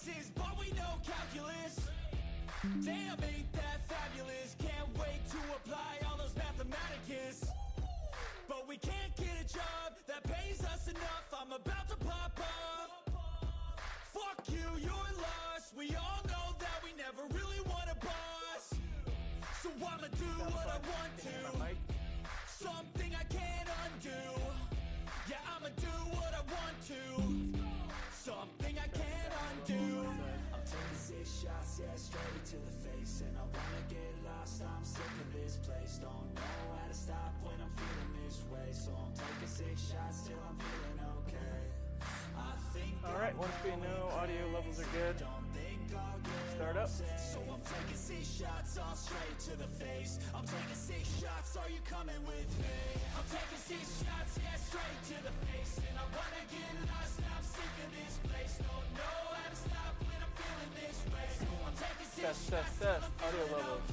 faces, but we know calculus. Damn, ain't that fabulous. Can't wait to apply all those mathematicus. But we can't get a job that pays us enough. I'm about to pop off. Fuck you, you're lost. We all know that we never really want a boss. So I'ma do what I want to. Something I can't undo. Yeah, I'ma do what I want to. Something I can't undo. I'm taking 6 shots, yeah, straight to the face. And I wanna get lost, I'm sick of this place. Don't know how to stop when I'm feeling this way. So I'm taking 6 shots till I'm feeling okay. Alright, once we know audio levels are good, start up. So I'm taking 6 shots, all straight to the face. I'm taking 6 shots, are you coming with me? I'm taking 6 shots, yeah, straight to the face. And I wanna get lost, I'm sick of this place. Don't know how to stop when I'm feeling this way. So I'm taking 6 shots, Test, audio levels.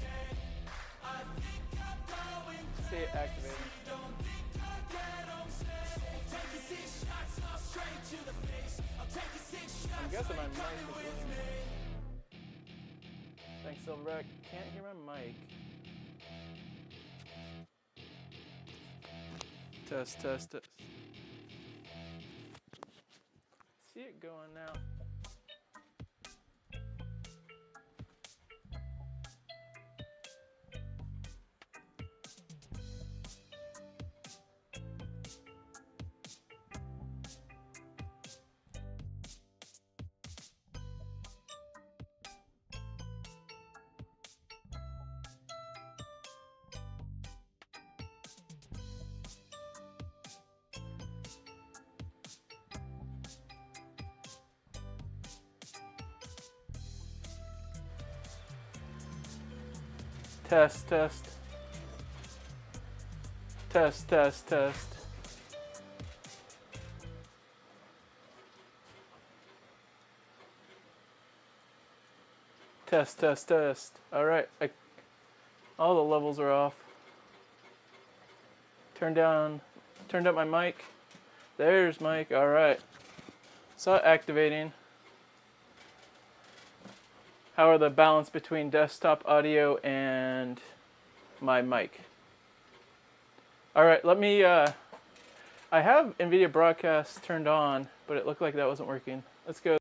I think I'm going crazy. See it activating. Don't think I'll get on stage. I'm taking 6 shots, all straight to the face. I'm taking 6 shots, I'm guessing my are you mic coming is with doing me? Thanks, Silverback. Can't hear my mic. Test. See it going now. Test. Test. All right, all the levels are off. Turned up my mic. There's mic. All right. So activating. How are the balance between desktop audio and my mic? All right, let me, I have NVIDIA Broadcast turned on, but it looked like that wasn't working. Let's go.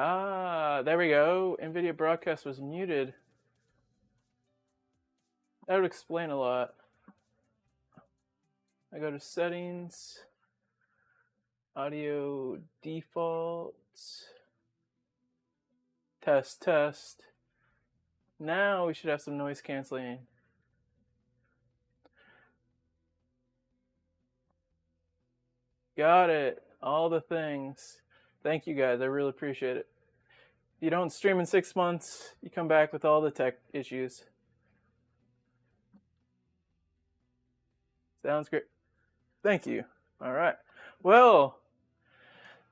Ah, there we go. NVIDIA Broadcast was muted. That would explain a lot. I go to settings, audio defaults, test. Now we should have some noise canceling. Got it. All the things. Thank you guys. I really appreciate it. If you don't stream in 6 months, you come back with all the tech issues. Sounds great. Thank you. All right. Well,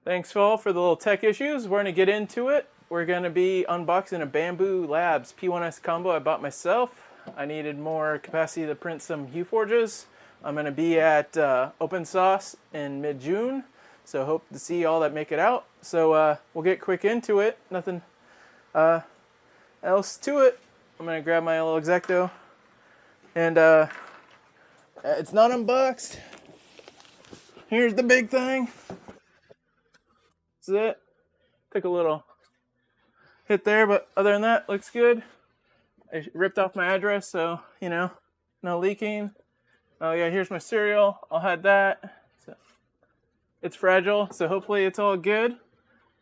thanks all for the little tech issues. We're going to get into it. We're going to be unboxing a Bambu Labs P1S Combo I bought myself. I needed more capacity to print some hue forges. I'm going to be at Open Sauce in mid-June. So hope to see all that make it out. So we'll get quick into it. Nothing else to it. I'm going to grab my little Exacto. And it's not unboxed. Here's the big thing. This is it. Took a little hit there, but other than that, looks good. I ripped off my address, so, you know, no leaking. Oh yeah, here's my serial. I'll hide that. It's fragile, so hopefully it's all good.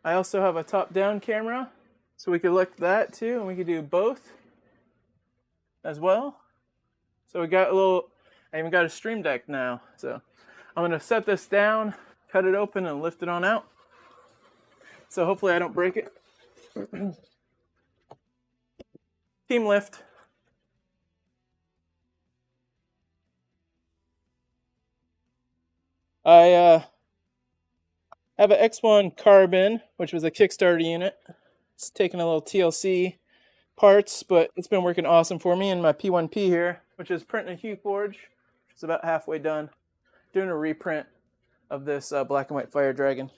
I also have a top-down camera, so we could look at that too, and we could do both as well. So we got a little, I even got a stream deck now. So I'm gonna set this down, cut it open, and lift it on out. So hopefully I don't break it. Team lift. I have an X1 Carbon, which was a Kickstarter unit. It's taking a little TLC parts, but it's been working awesome for me. And my P1P here, which is printing a Hue Forge, which is about halfway done. Doing a reprint of this black and white Fire Dragon.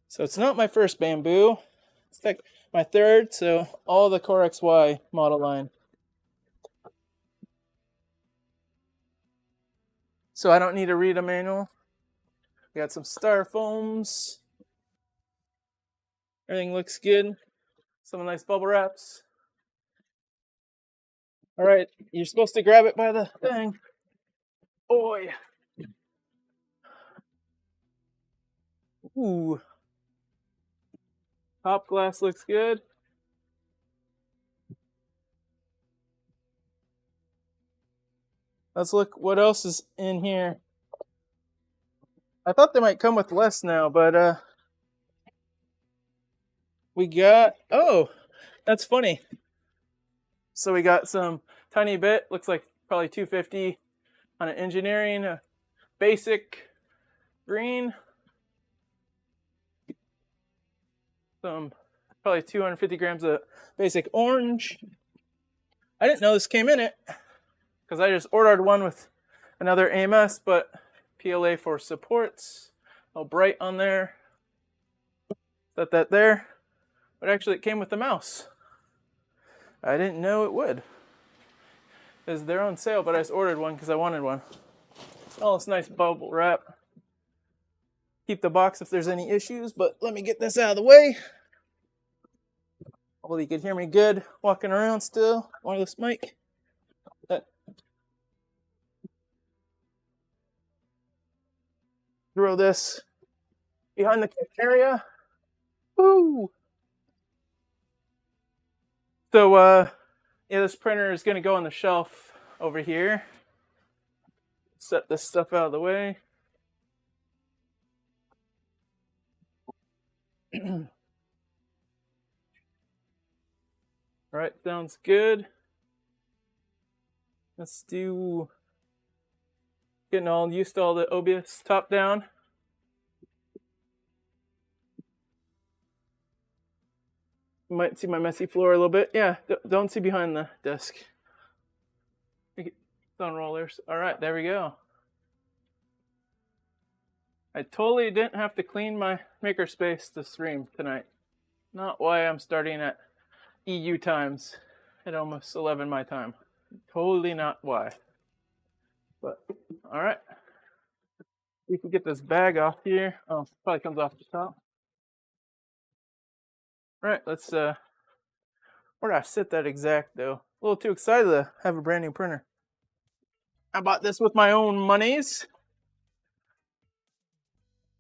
So it's not my first Bambu. It's like my third, so all the Core XY model line. So I don't need to read a manual. We got some styrofoams. Everything looks good. Some nice bubble wraps. All right, you're supposed to grab it by the thing. Oh yeah. Ooh. Top glass looks good. Let's look what else is in here. I thought they might come with less now, but we got, oh, that's funny. So we got some tiny bit, looks like probably 250 on an engineering, a basic green, some probably 250 grams of basic orange. I didn't know this came in it because I just ordered one with another AMS, but PLA for supports. All bright on there. Set that there. But actually it came with the mouse. I didn't know it would. Because they're on sale, but I just ordered one because I wanted one. Oh, it's nice bubble wrap. Keep the box if there's any issues, but let me get this out of the way. Hopefully you can hear me good walking around still. Wireless mic. Throw this behind the area. Woo! So, yeah, this printer is going to go on the shelf over here. Set this stuff out of the way. All right, sounds good. Let's do getting all used to all the OBS top down. You might see my messy floor a little bit. Yeah, don't see behind the desk. It's on rollers. All right, there we go. I totally didn't have to clean my makerspace to stream tonight. Not why I'm starting at EU times at almost 11 my time. Totally not why. But, all right. We can get this bag off here. Oh, probably comes off the top. All right, let's, where did I sit that exact though? A little too excited to have a brand new printer. I bought this with my own monies.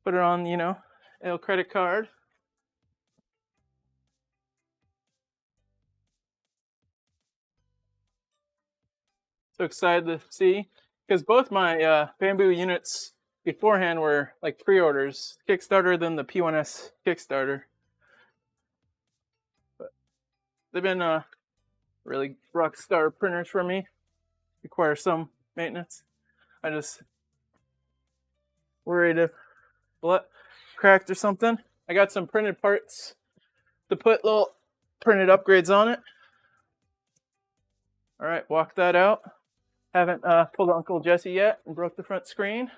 Put it on, you know, a credit card. So excited to see, because both my Bambu units beforehand were like pre-orders, Kickstarter, then the P1S Kickstarter. But they've been really rock star printers for me. Require some maintenance. I just worried if cracked or something. I got some printed parts to put little printed upgrades on it. All right, walk that out. Haven't pulled Uncle Jesse yet and broke the front screen.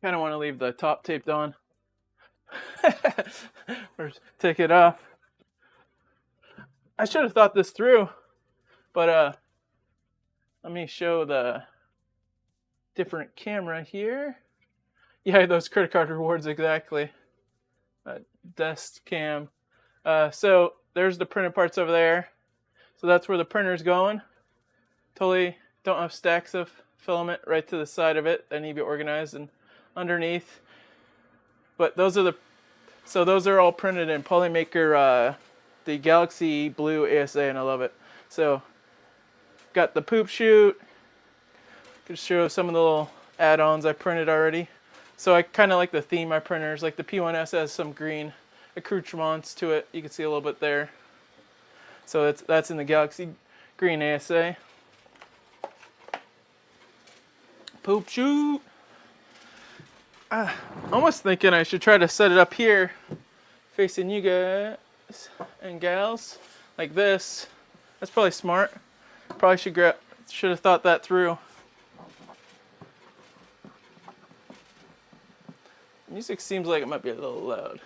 Kind of want to leave the top taped on. Or take it off. I should have thought this through, but let me show the different camera here. Yeah, those credit card rewards, exactly. Desk cam. So there's the printed parts over there. So that's where the printer's going. Totally don't have stacks of filament right to the side of it that need to be organized and underneath. But those are those are all printed in Polymaker, the Galaxy Blue ASA, and I love it. So got the poop chute. Could show some of the little add-ons I printed already. So I kind of like the theme my printers. Like the P1S has some green accoutrements to it. You can see a little bit there. So that's in the Galaxy Green ASA. Poop shoot. Almost thinking I should try to set it up here, facing you guys and gals, like this. That's probably smart. Probably should have thought that through. Music seems like it might be a little loud.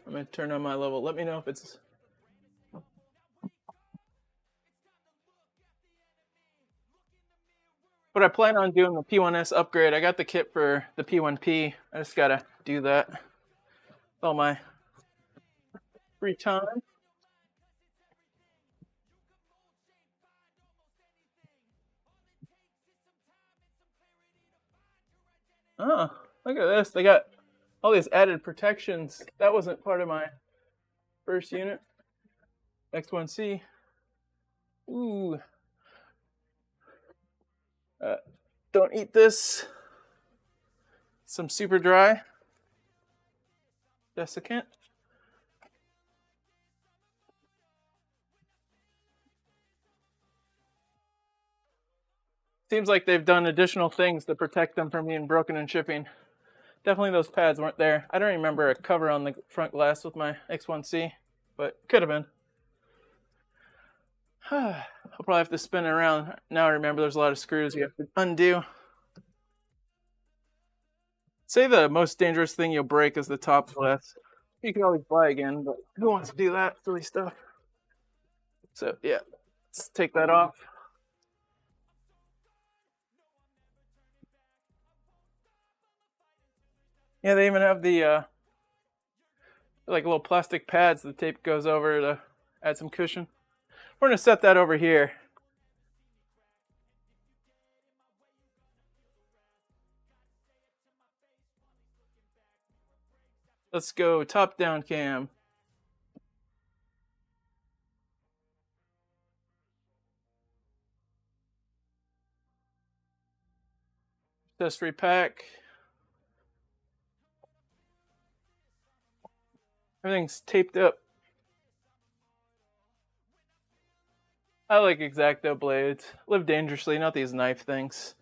I'm gonna turn on my level. Let me know if it's. But I plan on doing the P1S upgrade. I got the kit for the P1P. I just gotta do that. All my free time. Oh, look at this. They got all these added protections. That wasn't part of my first unit. X1C. Ooh. Don't eat this. Some super dry desiccant. Seems like they've done additional things to protect them from being broken in shipping. Definitely those pads weren't there. I don't remember a cover on the front glass with my X1C, but could have been. I'll probably have to spin it around. Now I remember there's a lot of screws you have to undo. Say the most dangerous thing you'll break is the top glass. You can always buy again, but who wants to do that silly stuff? So yeah, let's take that off. Yeah, they even have the like little plastic pads the tape goes over to add some cushion. We're gonna set that over here. Let's go top down cam. Accessory pack. Everything's taped up. I like X-Acto blades. Live dangerously, not these knife things.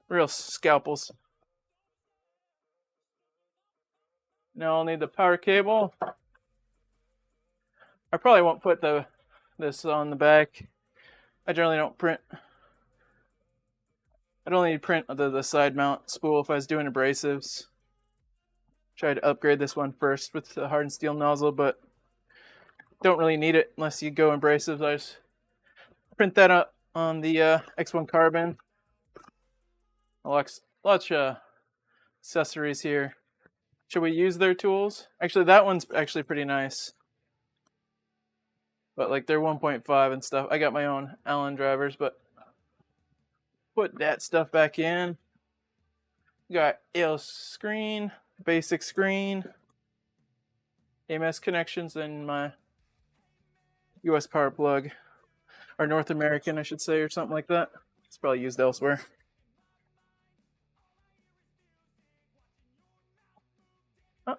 Real scalpels. Now I'll need the power cable. I probably won't put this on the back. I generally don't print. I'd only print the side mount spool if I was doing abrasives. Tried to upgrade this one first with the hardened steel nozzle, but don't really need it unless you go abrasives. I just print that up on the X1 carbon. Lots of accessories here. Should we use their tools? Actually, that one's actually pretty nice. But like they're 1.5 and stuff. I got my own Allen drivers, but put that stuff back in. Got L screen, basic screen, AMS connections, and my US power plug. Or North American, I should say, or something like that. It's probably used elsewhere. Oh.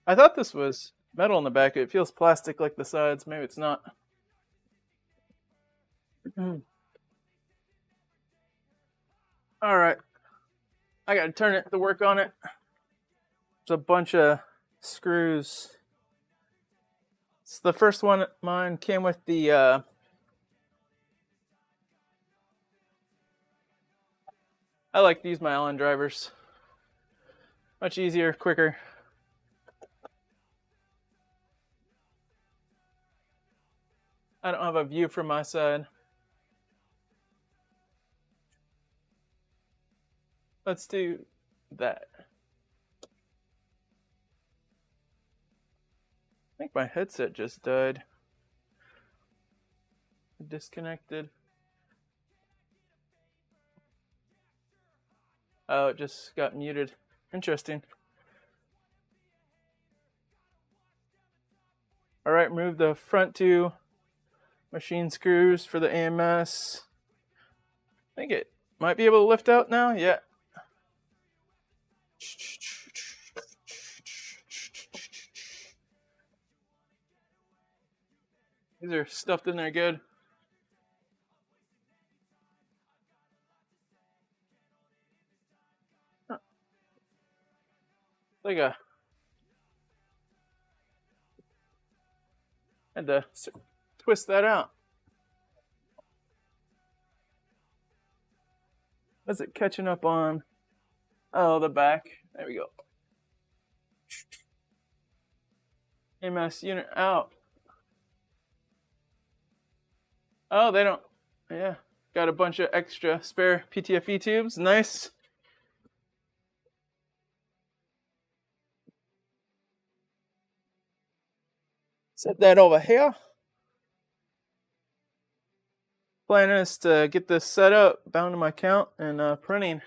I thought this was metal in the back. It feels plastic like the sides. Maybe it's not. All right. I got to turn it to work on it. There's a bunch of screws. It's the first one. Mine came with the I like to use my Allen drivers. Much easier, quicker. I don't have a view from my side. Let's do that. I think my headset just died. Disconnected. Oh, it just got muted. Interesting. All right, move the front two machine screws for the AMS. I think it might be able to lift out now. Yeah. These are stuffed in there good. like a, had to twist that out. Is it catching up on? Oh, the back. There we go. MS unit out. Oh, they don't. Yeah, got a bunch of extra spare PTFE tubes. Nice. Set that over here. Plan is to get this set up, bound to my account, and printing.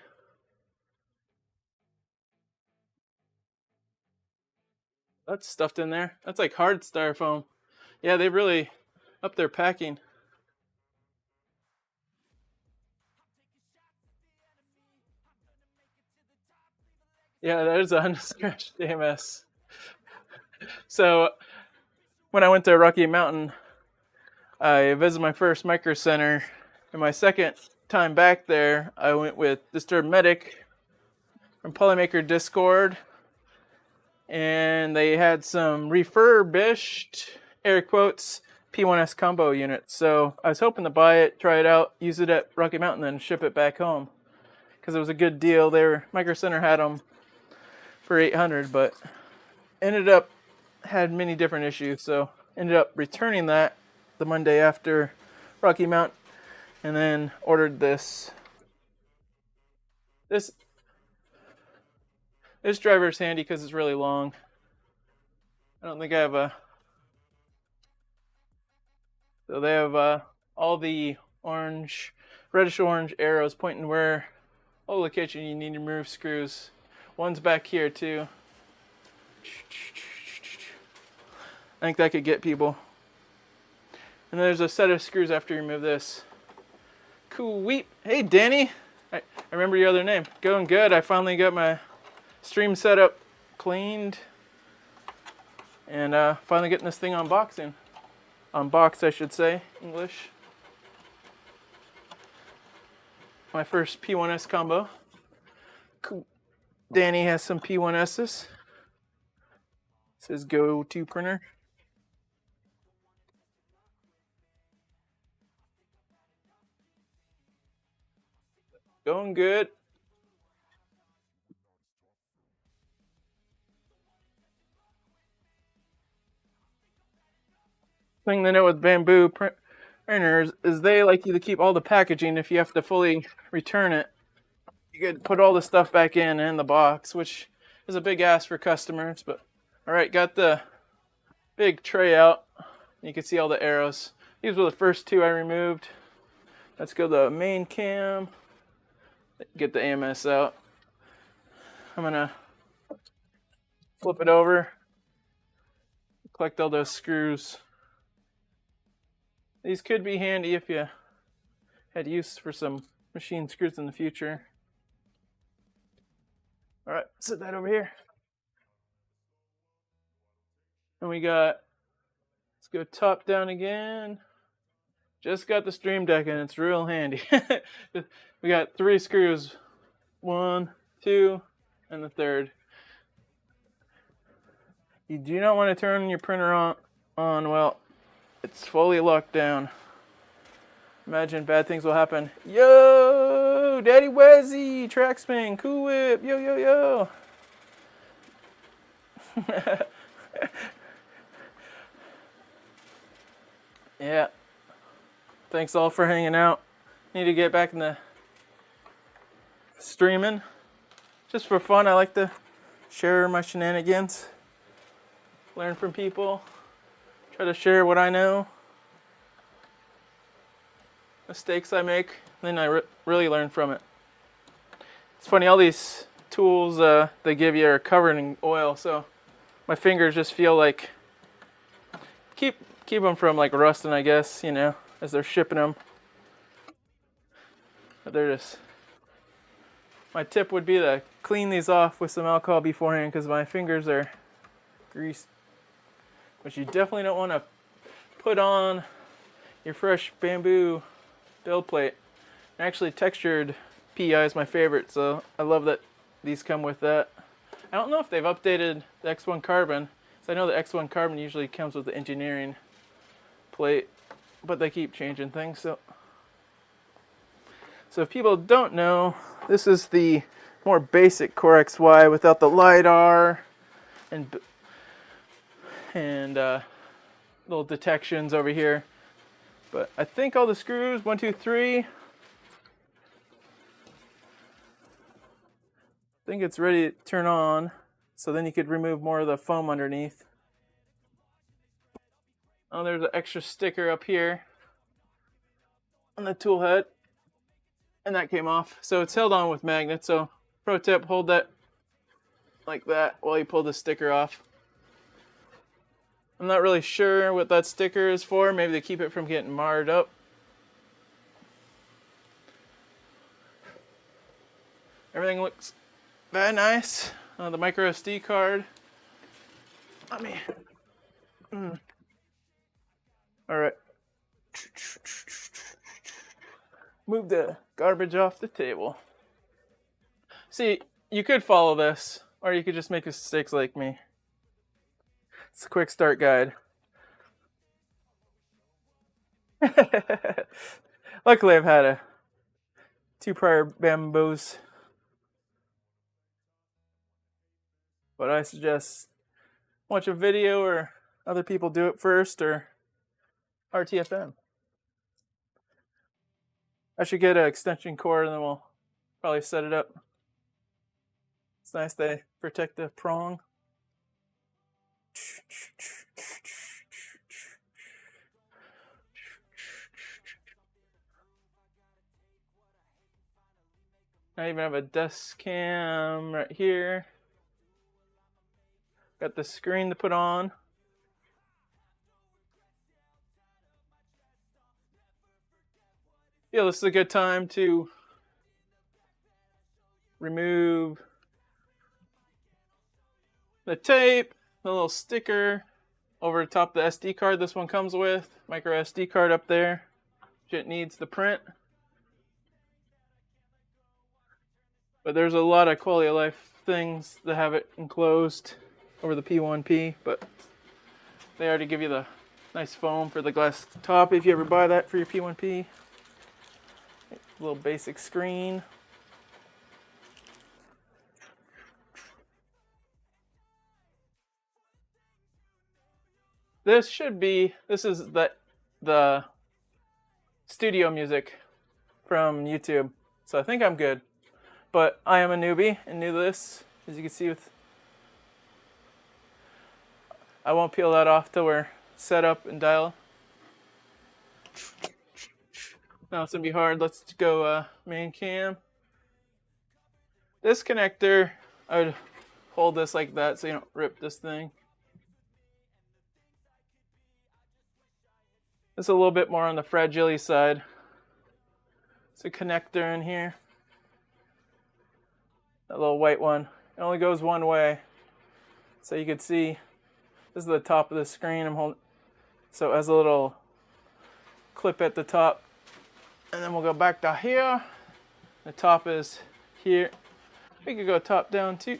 That's stuffed in there. That's like hard styrofoam. Yeah, they really up their packing. Yeah, there's a unscratched AMS. So when I went to Rocky Mountain, I visited my first micro center, and my second time back there, I went with Disturbed Medic from Polymaker Discord, and they had some refurbished, air quotes, P1S Combo units. So I was hoping to buy it, try it out, use it at Rocky Mountain, then ship it back home because it was a good deal. Micro Center had them for $800, but ended up had many different issues, so ended up returning that the Monday after Rocky Mountain, and then ordered this. This driver is handy because it's really long. I don't think I have a. So they have all the orange, reddish orange arrows pointing where all location you need to remove screws. One's back here too. I think that could get people. And there's a set of screws after you remove this. Cool weep. Hey Danny, I remember your other name. Going good. I finally got my stream setup cleaned, and finally getting this thing unboxed, I should say, English. My first P1S combo. Cool. Danny has some P1Ss. It says go to printer. Going good. Thing to know with Bambu printers is they like you to keep all the packaging. If you have to fully return it, you could put all the stuff back in the box, which is a big ask for customers. But all right, got the big tray out. You can see all the arrows. These were the first two I removed. Let's go to the main cam. Get the AMS out. I'm gonna flip it over, collect all those screws. These could be handy if you had use for some machine screws in the future. All right, set that over here. And we got, let's go top down again. Just got the Stream Deck and it's real handy. We got 3 screws. 1, 2, and the third. You do not want to turn your printer on well, it's fully locked down. Imagine bad things will happen. Yo, Daddy Wezzy, track spin, cool whip, yo, yo, yo. Yeah. Thanks all for hanging out. Need to get back in the streaming. Just for fun, I like to share my shenanigans. Learn from people. Try to share what I know. Mistakes I make. Then I really learn from it. It's funny, all these tools they give you are covered in oil, so my fingers just feel like keep them from like rusting, I guess, you know, as they're shipping them. But they're just, my tip would be to clean these off with some alcohol beforehand because my fingers are greased. But you definitely don't want to put on your fresh Bambu build plate. Actually, textured PI is my favorite, so I love that these come with that. I don't know if they've updated the X1 Carbon. So I know the X1 Carbon usually comes with the engineering plate, but they keep changing things. So if people don't know, this is the more basic Core XY without the LiDAR and little detections over here. But I think all the screws, 1, 2, 3. I think it's ready to turn on. So then you could remove more of the foam underneath. Oh, there's an extra sticker up here on the tool head. And that came off. So it's held on with magnets. So pro tip, hold that like that while you pull the sticker off. I'm not really sure what that sticker is for. Maybe to keep it from getting marred up. Everything looks very nice. The micro SD card. Let me. All right. Move the garbage off the table. See, you could follow this, or you could just make mistakes like me. It's a quick start guide. Luckily, I've had 2 prior Bambus. But I suggest watch a video or other people do it first, or RTFM. I should get an extension cord and then we'll probably set it up. It's nice they protect the prong. I even have a desk cam right here. Got the screen to put on. Yeah, this is a good time to remove the tape, the little sticker over the top of the SD card this one comes with. Micro SD card up there. It needs the print. But there's a lot of quality of life things that have it enclosed over the P1P, but they already give you the nice foam for the glass top if you ever buy that for your P1P. A little basic screen. This is the studio music from YouTube. So I think I'm good. But I am a newbie and new to this, as you can see with. I won't peel that off till we're set up and dial. Now it's gonna be hard. Let's go main cam. This connector, I would hold this like that so you don't rip this thing. This is a little bit more on the fragile side. It's a connector in here. That little white one. It only goes one way. So you can see, this is the top of the screen I'm holding. So it has a little clip at the top. And then we'll go back to here. The top is here. We could go top down too.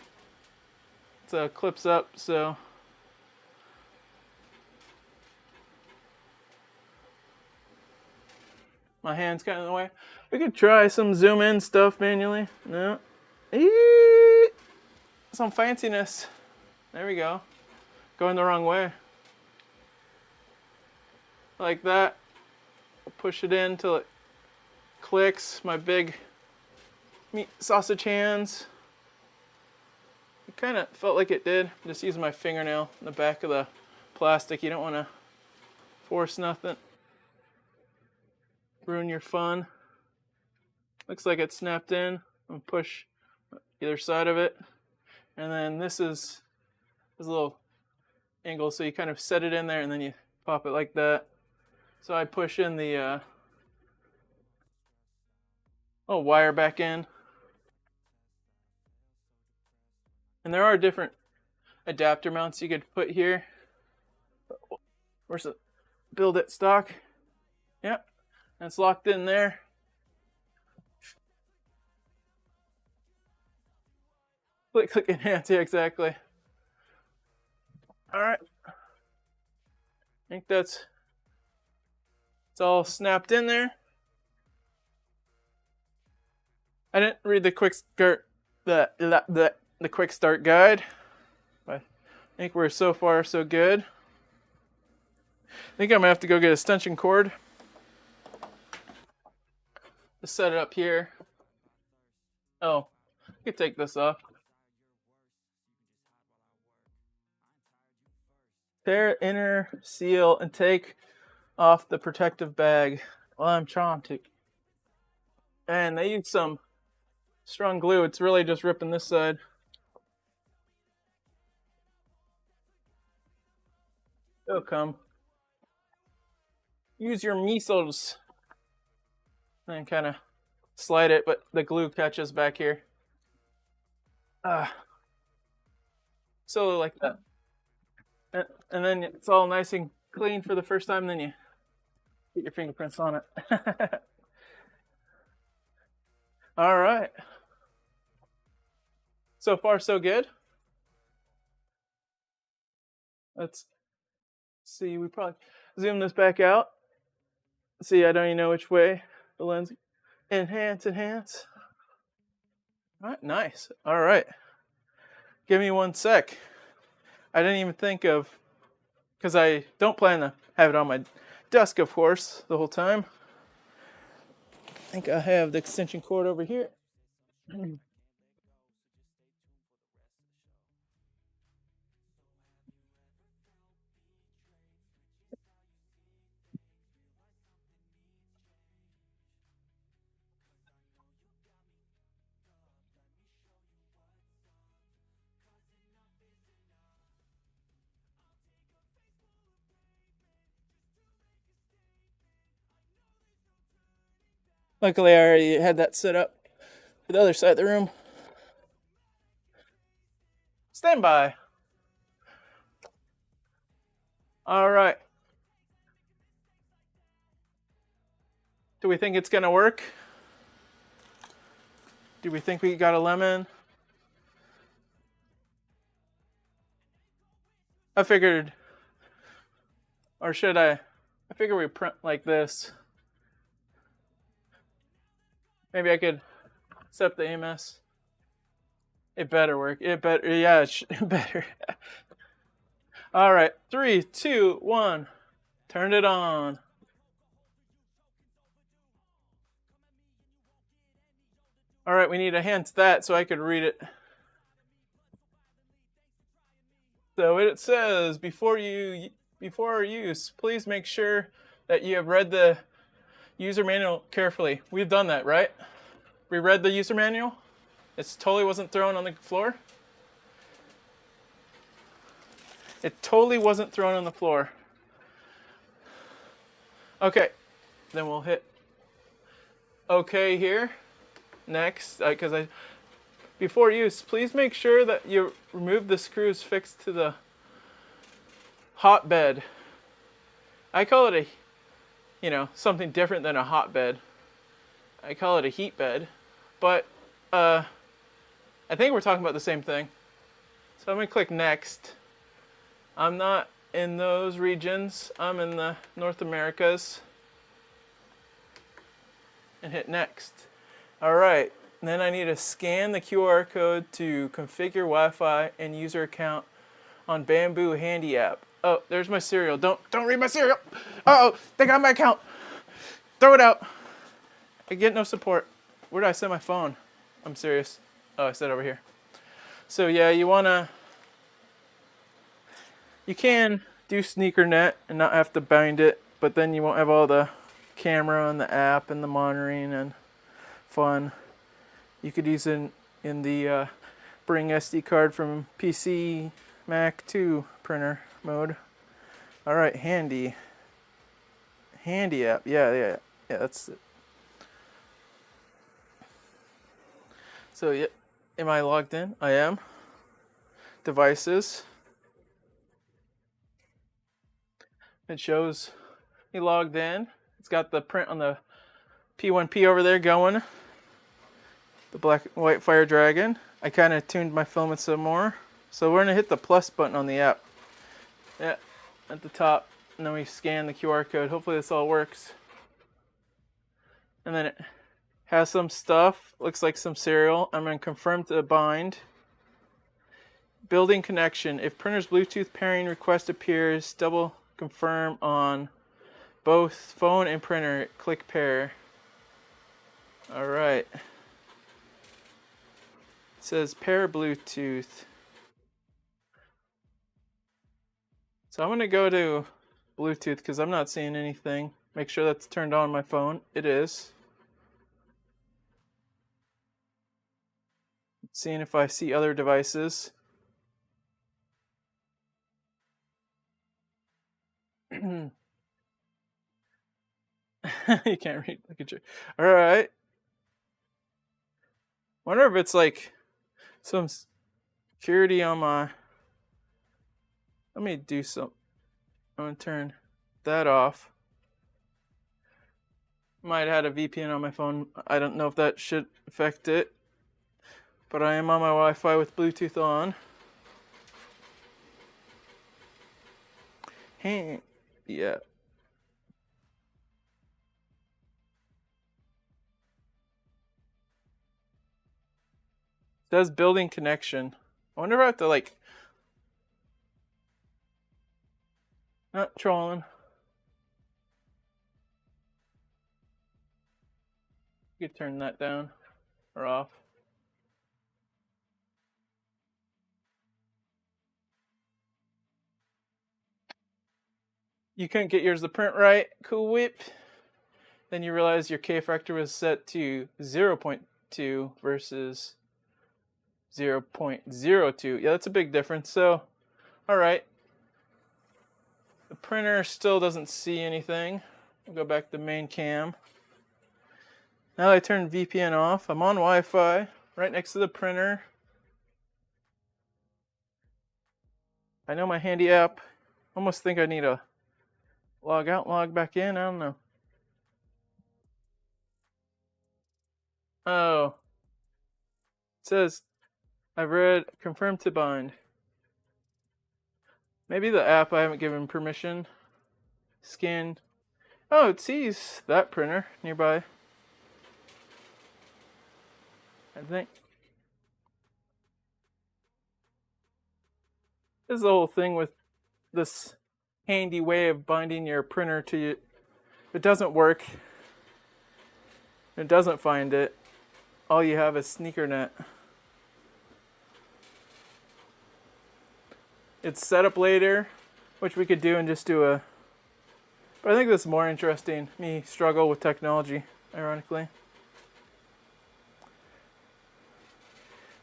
So it clips up, so. My hand's kind of in the way. We could try some zoom in stuff manually. No. Some fanciness. There we go. Going the wrong way. Like that. Push it in till it clicks. My big meat sausage hands. It kind of felt like it did. Just using my fingernail in the back of the plastic. You don't want to force nothing. Ruin your fun. Looks like it snapped in. I'm push either side of it. And then this is a little angle, so you kind of set it in there and then you pop it like that. So I push in the wire back in. And there are different adapter mounts you could put here. Where's the build it stock? Yep. And it's locked in there. Click, click, enhance. Yeah, exactly. All right. I think it's all snapped in there. I didn't read the quick start the quick start guide, but I think we're so far so good. I think I'm gonna have to go get a extension cord to set it up here. Oh, I could take this off. Tear inner seal and take off the protective bag. Well, I'm trying to. And they use some strong glue. It's really just ripping this side. It'll come. Use your measles and kind of slide it, but the glue catches back here. So like that. And then it's all nice and clean for the first time, then you get your fingerprints on it. All right. So far, so good. Let's see. We probably zoom this back out. See, I don't even know which way the lens. Enhance, enhance. All right, nice. All right. Give me 1 sec. I didn't even think of, because I don't plan to have it on my desk, of course, the whole time. I think I have the extension cord over here. Luckily, I already had that set up for the other side of the room. Stand by. All right. Do we think it's gonna work? Do we think we got a lemon? I figured, or should I figure we print like this. Maybe I could set up the AMS. It better work. It better, yeah, it better. All right, 3, 2, 1. Turn it on. All right, we need to enhance that so I could read it. So it says, before use, please make sure that you have read the user manual carefully. We've done that, right? We read the user manual. It totally wasn't thrown on the floor. It totally wasn't thrown on the floor. Okay, then we'll hit OK here. Next, because before use, please make sure that you remove the screws fixed to the hotbed. I call it something different than a hotbed. I call it a heat bed, but I think we're talking about the same thing. So I'm gonna click next. I'm not in those regions. I'm in the North Americas. And hit next. All right, and then I need to scan the QR code to configure Wi-Fi and user account on Bambu Handy app. Oh, there's my cereal. Don't read my cereal. Uh-oh, they got my account. Throw it out. I get no support. Where did I set my phone? I'm serious. Oh, I set it over here. So yeah, you can do SneakerNet and not have to bind it, but then you won't have all the camera and the app and the monitoring and fun. You could use it in the bring SD card from PC, Mac to printer mode. All right, handy app. Yeah, that's it. So yeah, am I logged in? I am. Devices. It shows me logged in. It's got the print on the P1P over there going. The black and white fire dragon. I kind of tuned my filament some more. So we're gonna hit the plus button on the app. Yeah, at the top, and then we scan the QR code. Hopefully this all works. And then it has some stuff, looks like some serial. I'm gonna confirm to bind. Building connection. If printer's Bluetooth pairing request appears, double confirm on both phone and printer. Click pair. All right. It says pair Bluetooth. So I'm going to go to Bluetooth because I'm not seeing anything. Make sure that's turned on my phone. It is. Seeing if I see other devices. You can't read. Look at you. All right. Wonder if it's like some security on my. Let me do some. I'm gonna turn that off. Might have had a VPN on my phone. I don't know if that should affect it, but I am on my Wi-Fi with Bluetooth on. Hey, yeah. It says building connection. I wonder if I have to like. Not trolling. You could turn that down or off. You couldn't get yours to print right. Cool whip. Then you realize your K factor was set to 0.2 versus 0.02. Yeah, that's a big difference. So, all right. The printer still doesn't see anything. We'll go back to main cam. Now that I turn VPN off, I'm on Wi-Fi right next to the printer. I know my handy app. Almost think I need a log out, log back in. I don't know. Oh. It says, I've read, confirm to bind. Maybe the app I haven't given permission. Scan. Oh, it sees that printer nearby. I think. This is the whole thing with this handy way of binding your printer to you. If it doesn't work, it doesn't find it, all you have is SneakerNet. It's set up later, which we could do and just do a. But I think this is more interesting. Me struggle with technology, ironically.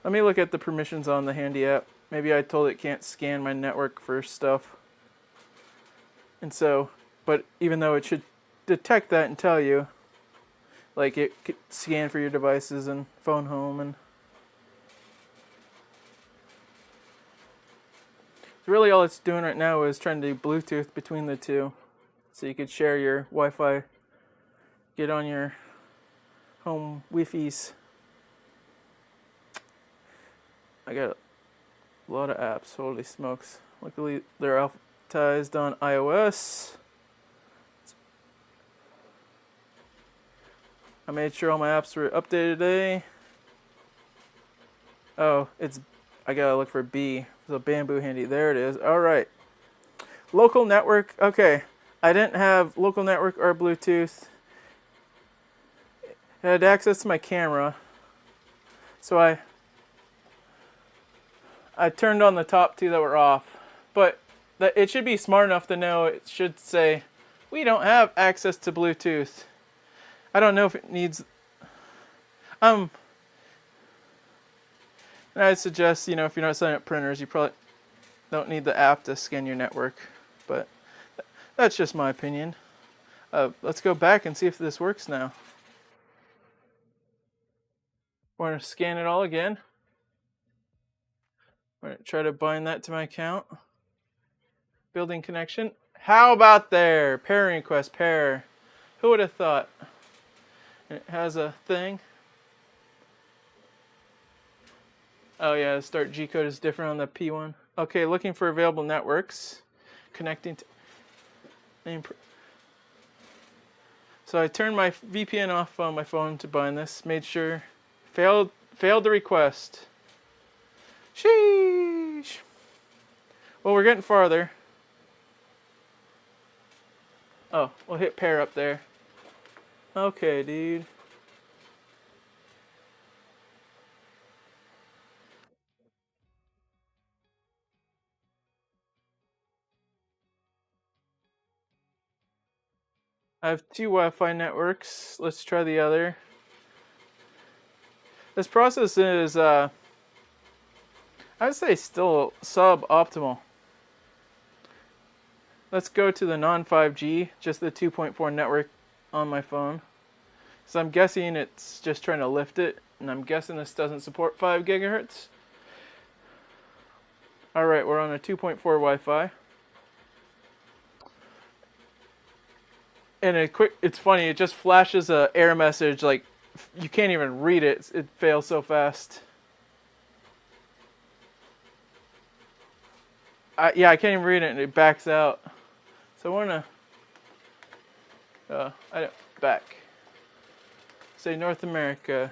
Let me look at the permissions on the handy app. Maybe I told it can't scan my network for stuff. And so, but even though it should detect that and tell you, like it could scan for your devices and phone home and. So really all it's doing right now is trying to do Bluetooth between the two. So you could share your Wi-Fi, get on your home Wi-Fi's. I got a lot of apps, holy smokes. Luckily they're alphabetized on iOS. I made sure all my apps were updated today. Oh, I gotta look for B. So Bambu handy. There it is. All right. Local network. Okay. I didn't have local network or Bluetooth. I had access to my camera. So I turned on the top two that were off. But it should be smart enough to know it should say, we don't have access to Bluetooth. I don't know if it needs. And I'd suggest, if you're not setting up printers, you probably don't need the app to scan your network. But that's just my opinion. Let's go back and see if this works now. We're going to scan it all again. We're going to try to bind that to my account. Building connection. How about there? Pairing request, pair. Who would have thought? And it has a thing. Oh yeah, the start G code is different on the P1. Okay, looking for available networks. Connecting to name. So I turned my VPN off on my phone to bind this. Made sure. Failed the request. Sheesh. Well, we're getting farther. Oh, we'll hit pair up there. Okay, dude. I have 2 Wi-Fi networks. Let's try the other. This process is, I would say, still suboptimal. Let's go to the non-5G, just the 2.4 network on my phone. So I'm guessing it's just trying to lift it, and I'm guessing this doesn't support 5 gigahertz. All right, we're on a 2.4 Wi-Fi. And it's funny, it just flashes a error message, like you can't even read it. It fails so fast. Yeah, I can't even read it, and it backs out. So I want to, back. Say North America.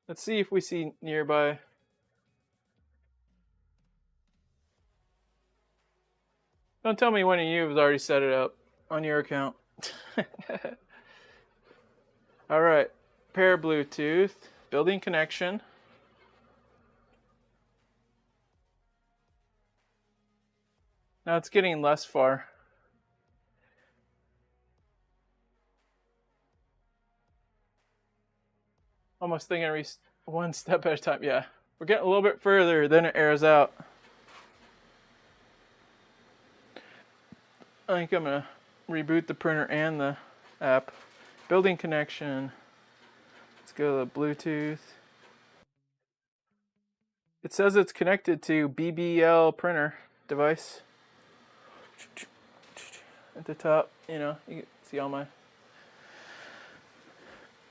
Let's see if we see nearby. Don't tell me one of you has already set it up on your account. All right, pair Bluetooth, building connection. Now it's getting less far. Almost thinking one step at a time. Yeah, we're getting a little bit further, then it airs out. I think I'm gonna reboot the printer and the app. Building connection. Let's go to Bluetooth. It says it's connected to BBL printer device. At the top, you can see all my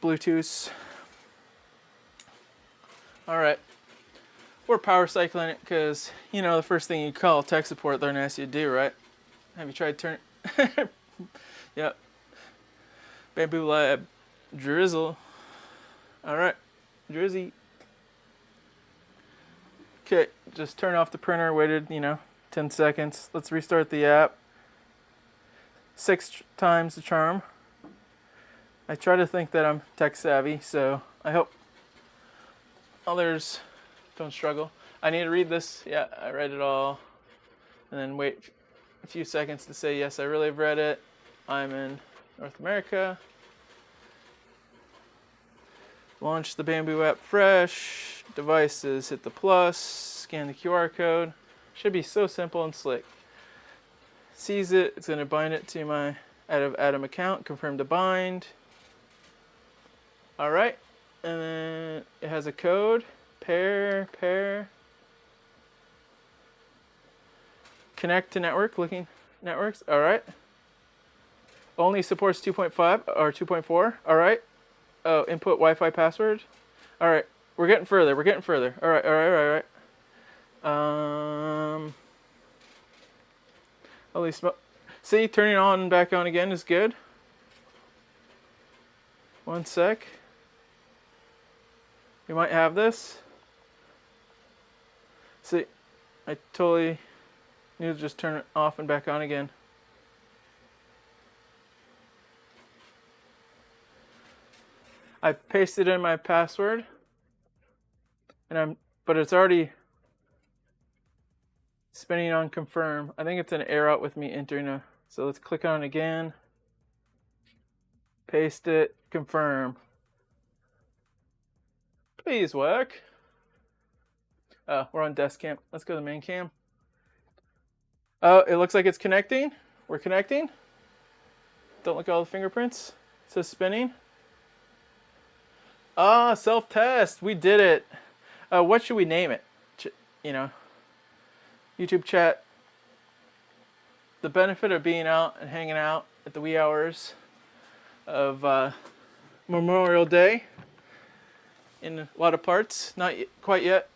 Bluetooths. All right, we're power cycling it because the first thing you call tech support, they're gonna ask you to do, right? Have you tried turn? Yep. Bambu Lab drizzle. All right, drizzy. Okay, just turn off the printer. Waited, 10 seconds. Let's restart the app. 6 times the charm. I try to think that I'm tech savvy, so I hope others don't struggle. I need to read this. Yeah, I read it all. And then wait a few seconds to say, yes, I really have read it. I'm in North America. Launch the Bambu app fresh. Devices, hit the plus. Scan the QR code. Should be so simple and slick. Sees it. It's going to bind it to my Adam account. Confirm to bind. All right. And then it has a code. Pair. Connect to network. Looking networks. All right. Only supports 2.5 or 2.4. All right. Oh, input Wi-Fi password. All right. We're getting further. All right. Holy smoke. See, turning on and back on again is good. One sec. We might have this. See, I totally need to just turn it off and back on again. I pasted in my password, but it's already spinning on confirm. I think it's an error out with me entering so let's click on it again. Paste it, confirm. Please work. Oh, we're on desk cam. Let's go to the main cam. Oh, it looks like it's connecting. We're connecting. Don't look at all the fingerprints. It says spinning. Ah, self-test. We did it. What should we name it? YouTube chat. The benefit of being out and hanging out at the wee hours of Memorial Day. in a lot of parts, not quite yet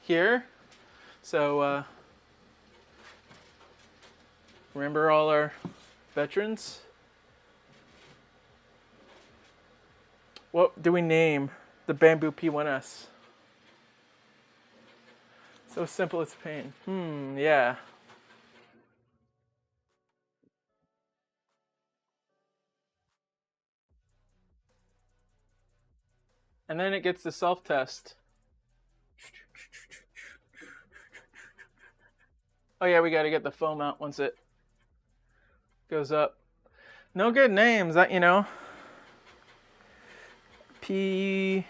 here. So remember all our veterans? What do we name the Bambu P1S? So simple it's pain. Yeah. And then it gets the self-test. Oh yeah, we gotta get the foam out once it goes up. No good names, that P1S5.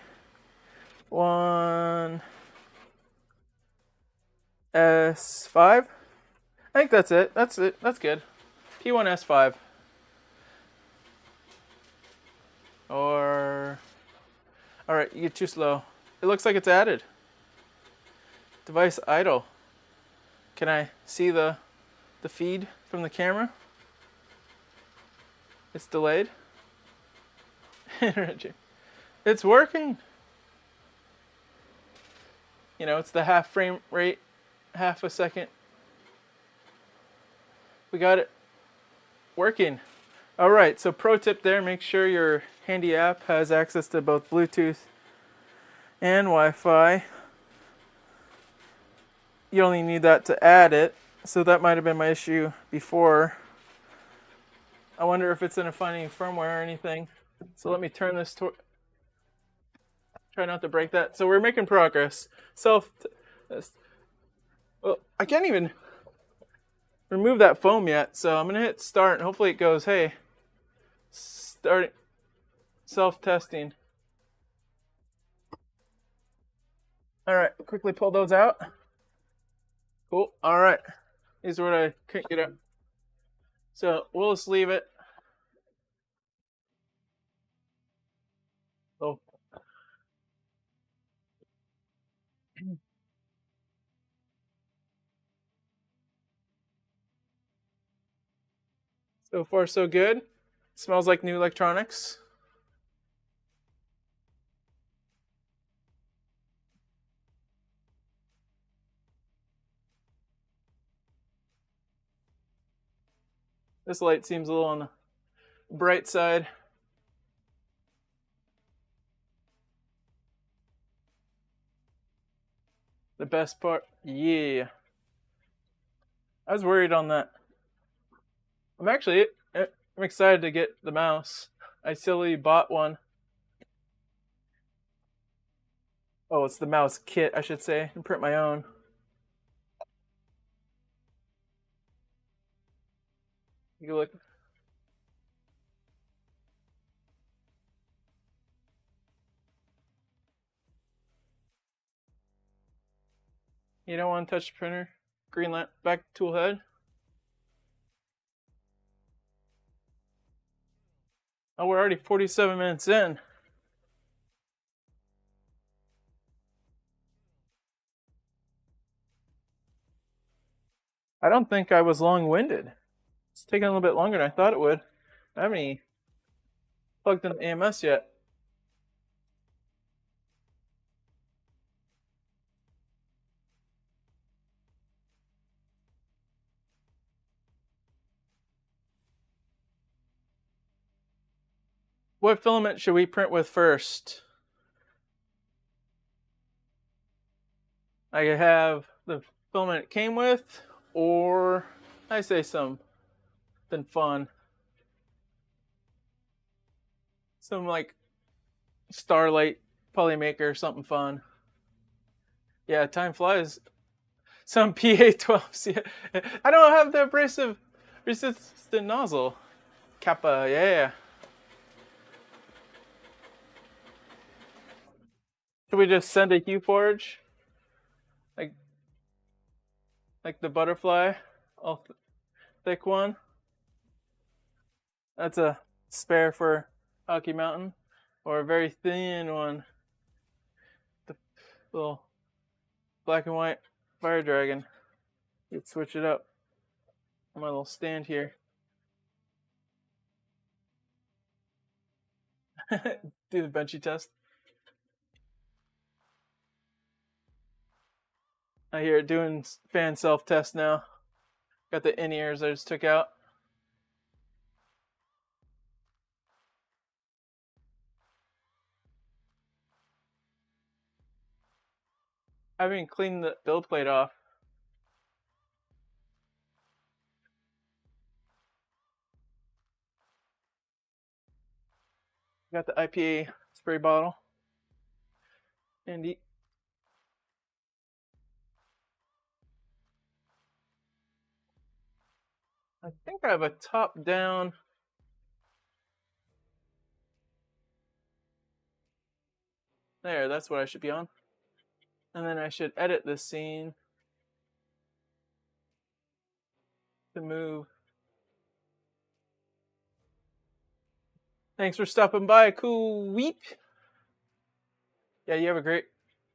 I think that's it. That's it. That's good. P1S5. Or all right, you're too slow. It looks like it's added. Device idle. Can I see the feed from the camera? It's delayed. It's working. It's the half frame rate, half a second. We got it working. All right, so pro tip there, make sure your handy app has access to both Bluetooth and Wi-Fi. You only need that to add it, so that might have been my issue before. I wonder if it's in a funny firmware or anything. So let me turn this to... Try not to break that. So we're making progress. Well, I can't even remove that foam yet, so I'm gonna hit start and hopefully it goes, hey, start self-testing. All right, quickly pull those out. Cool. All right, these are what I couldn't get out. So we'll just leave it. Oh. So far, so good. Smells like new electronics. This light seems a little on the bright side. The best part, yeah. I was worried on that. I'm excited to get the mouse. I silly bought one. Oh, it's the mouse kit, I should say, and print my own. You can look. You don't want to touch the printer? Green light, back tool head. Oh, we're already 47 minutes in. I don't think I was long-winded. It's taking a little bit longer than I thought it would. I haven't even plugged in the AMS yet. What filament should we print with first? I could have the filament it came with, or I say something fun. Some like Starlight Polymaker or something fun. Yeah, time flies. Some PA12s. Yeah. I don't have the abrasive resistant nozzle. Kappa, yeah. Should we just send a Huforge? Like the butterfly, all thick one. That's a spare for Hockey Mountain, or a very thin one. The little black and white fire dragon. You'd switch it up on my little stand here. Do the benchy test. I hear it doing fan self-test now. Got the in-ears I just took out. I haven't cleaned the build plate off. Got the IPA spray bottle. Andy. I think I have a top down. There, that's what I should be on. And then I should edit this scene to move. Thanks for stopping by, Cool Weep. Yeah, you have a great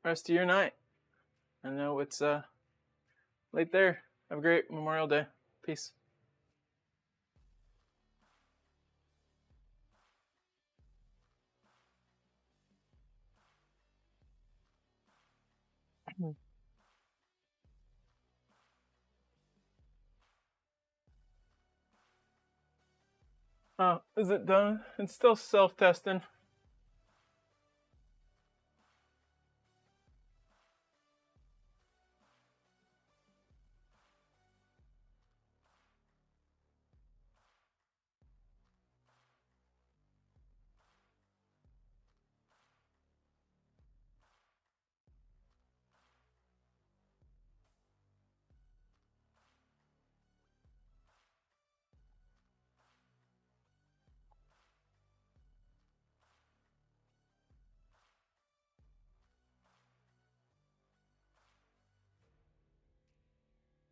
rest of your night. I know it's late there. Have a great Memorial Day. Peace. Oh, is it done? It's still self-testing.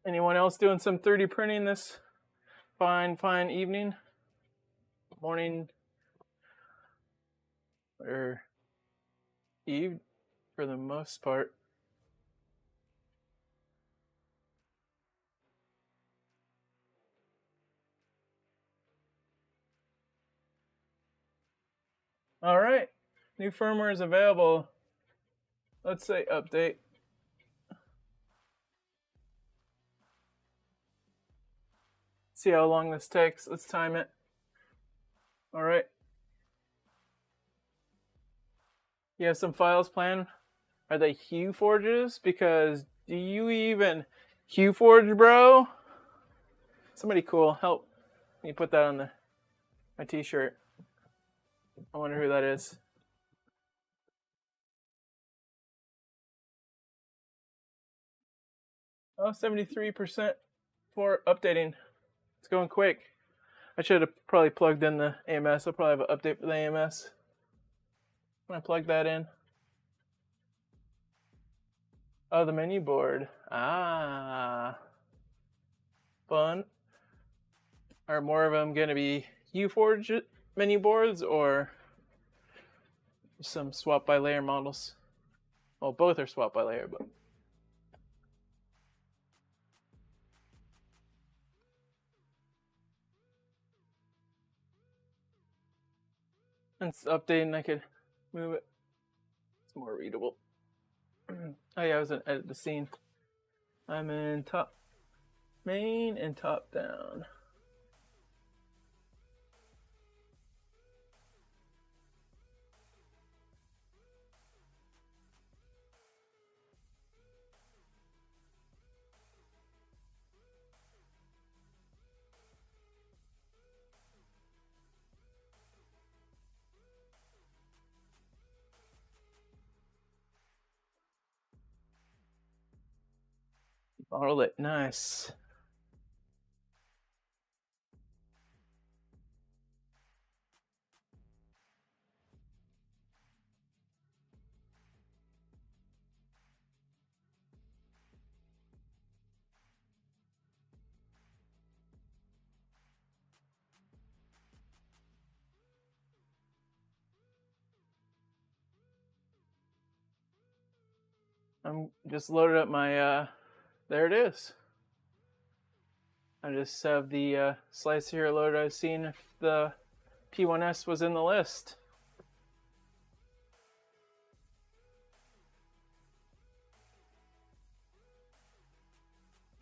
Anyone else doing some 3D printing this fine evening? Morning or eve for the most part. All right, new firmware is available. Let's say update. See how long this takes. Let's time it. All right. You have some files planned? Are they Hue Forges? Because do you even Hue Forge, bro? Somebody cool, help me put that on my t-shirt. I wonder who that is. Oh, 73% for updating. It's going quick. I should have probably plugged in the AMS. I'll probably have an update for the AMS when I plug that in. Oh, the menu board. Ah. Fun. Are more of them going to be UForge menu boards or some swap by layer models? Well, both are swap by layer, but. And it's updating, I could move it. It's more readable. Oh yeah, I was gonna edit the scene. I'm in top main and top down. Bottle it, nice. I'm just loaded up my, there it is. I just have the slice here loaded. I've seen if the P1S was in the list.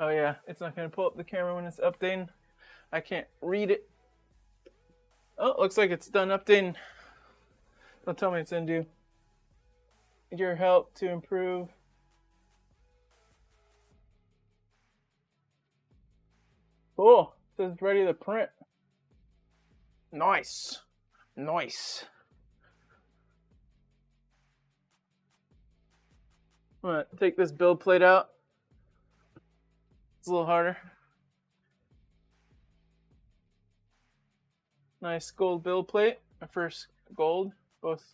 Oh yeah, it's not gonna pull up the camera when it's updating. I can't read it. Oh, looks like it's done updating. Don't tell me it's due. Need your help to improve. Cool. It says ready to print. Nice. Nice. I'm gonna take this build plate out. It's a little harder. Nice gold build plate. My first gold. Both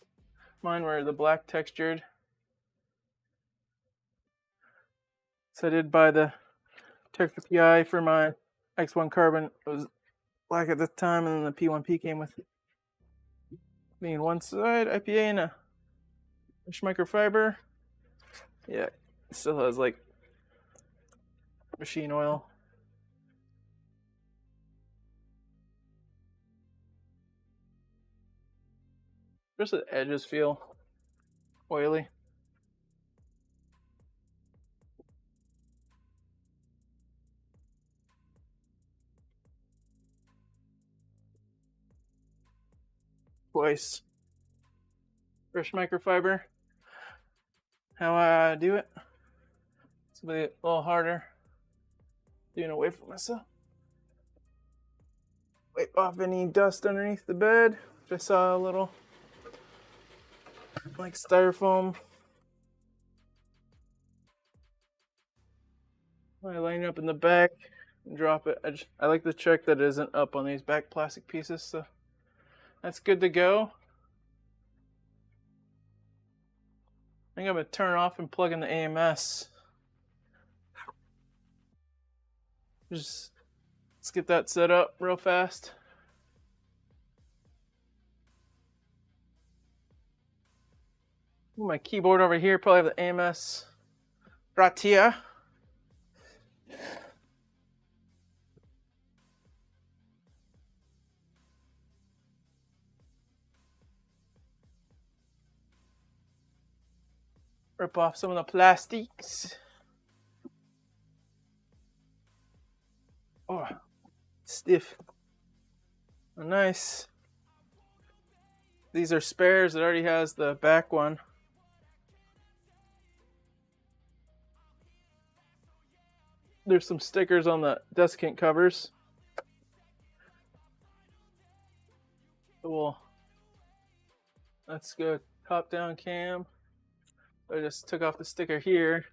mine were the black textured. So I did buy the texture PI for my X1 carbon. It was black at the time, and then the P1P came with being one side IPA and a microfiber. Yeah, it still has like machine oil. Just the edges feel oily. Twice. Fresh microfiber. How I do it? It's gonna be a little harder. Doing away from myself. Wipe off any dust underneath the bed. Just saw a little like styrofoam. I line it up in the back and drop it. I like to check that it isn't up on these back plastic pieces, so that's good to go. I think I'm gonna turn off and plug in the AMS. Just let's get that set up real fast. My keyboard over here probably have the AMS right here. Rip off some of the plastics. Oh, stiff. Oh, nice. These are spares. It already has the back one. There's some stickers on the desiccant covers. Cool. That's good. Top down cam. I just took off the sticker here.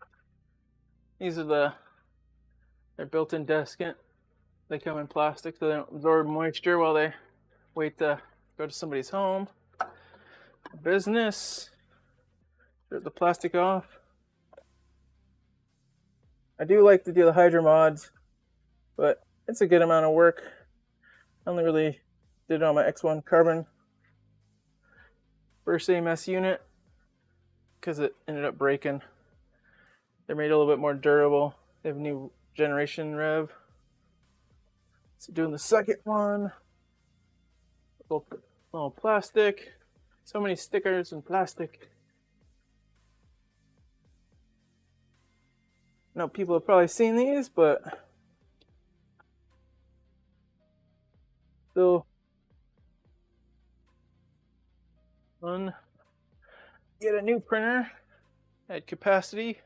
These are they're built-in desiccant. They come in plastic so they don't absorb moisture while they wait to go to somebody's home. Business. Rip the plastic off. I do like to do the Hydra mods, but it's a good amount of work. I only really did it on my X1 carbon first AMS unit because it ended up breaking. They're made a little bit more durable. They have a new generation rev. So doing the second one, little plastic. So many stickers and plastic. I know people have probably seen these, but still fun. Get a new printer at capacity.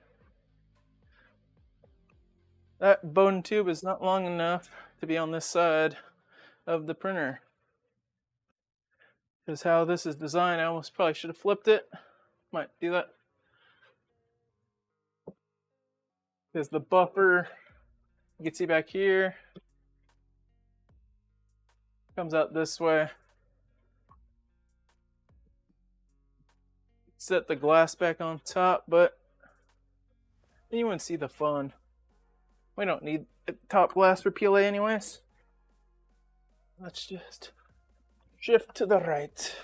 That bone tube is not long enough to be on this side of the printer. Because how this is designed, I almost probably should have flipped it. Might do that. Because the buffer, you can see back here, comes out this way. Set the glass back on top, but you wouldn't see the fun. We don't need a top glass for PLA anyways. Let's just shift to the right.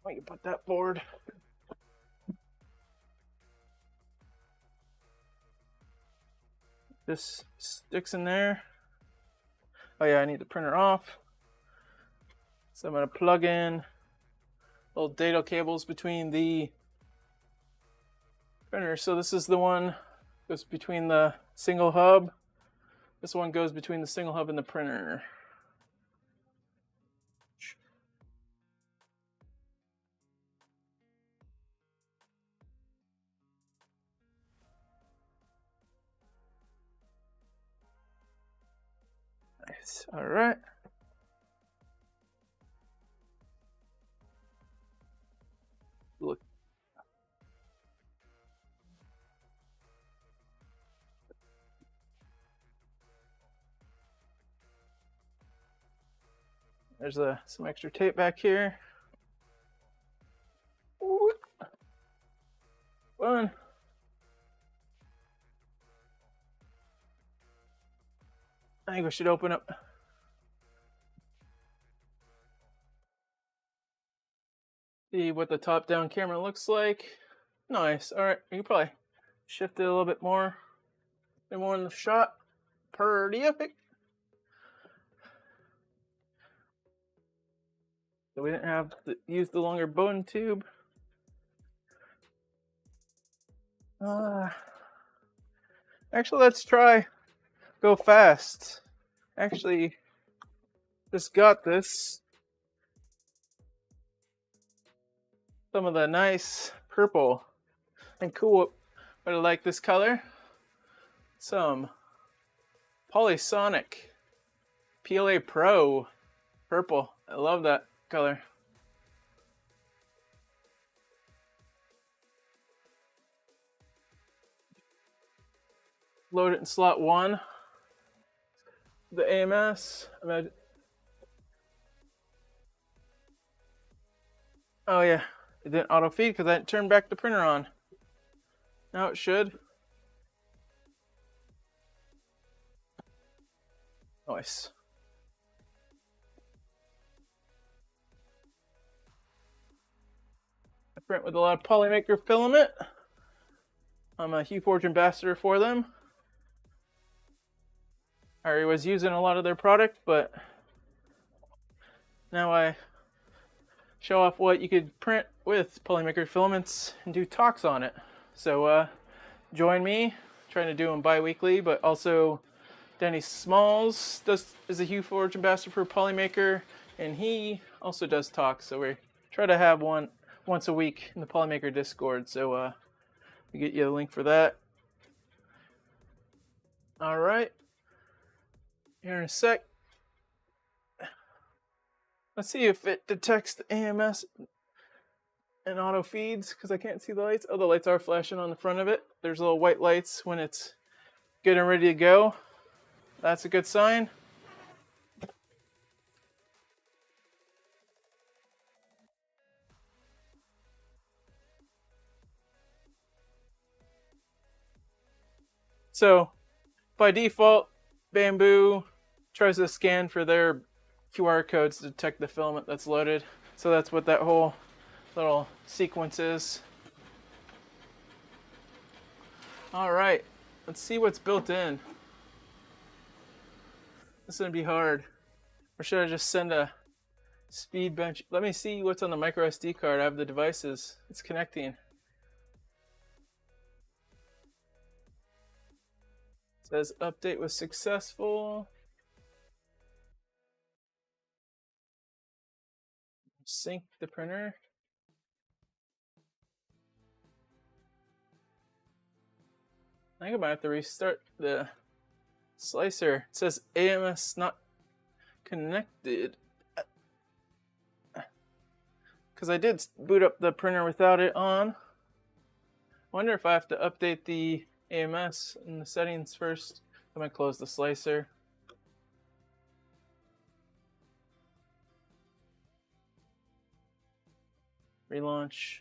We can put that forward. This sticks in there. Oh yeah, I need the printer off. So I'm gonna plug in little data cables between the printer. So this is the one goes between the single hub. This one goes between the single hub and the printer. Nice. All right. Look. There's some extra tape back here. Ooh. Fun. I think we should open up. See what the top-down camera looks like. Nice. All right, you can probably shift it a little bit more. Bit more in the shot. Pretty epic. So we didn't have to use the longer bone tube. Actually, let's try go fast. Actually, just got this. Some of the nice purple and cool. But I like this color. Some Polysonic PLA Pro purple. I love that color. Load it in slot 1. The AMS. Oh yeah, it didn't auto feed because I didn't turn back the printer on. Now it should. Nice. I print with a lot of Polymaker filament. I'm a HueForge ambassador for them. I already was using a lot of their product, but now I show off what you could print with Polymaker filaments and do talks on it. So join me, trying to do them bi-weekly, but also Denny Smalls is a HueForge ambassador for Polymaker, and he also does talks. So we try to have one once a week in the Polymaker Discord. So we get you a link for that. All right. Here in a sec. Let's see if it detects the AMS and auto feeds, because I can't see the lights. Oh, the lights are flashing on the front of it. There's little white lights when it's good and ready to go. That's a good sign. So by default, Bambu tries to scan for their QR codes to detect the filament that's loaded. So that's what that whole little sequence is. All right, let's see what's built in. This is gonna be hard. Or should I just send a speed bench? Let me see what's on the micro SD card. I have the devices. It's connecting. It says update was successful. Sync the printer. I think I might have to restart the slicer. It says AMS not connected. Because I did boot up the printer without it on. I wonder if I have to update the AMS in the settings first. I'm going to close the slicer. Relaunch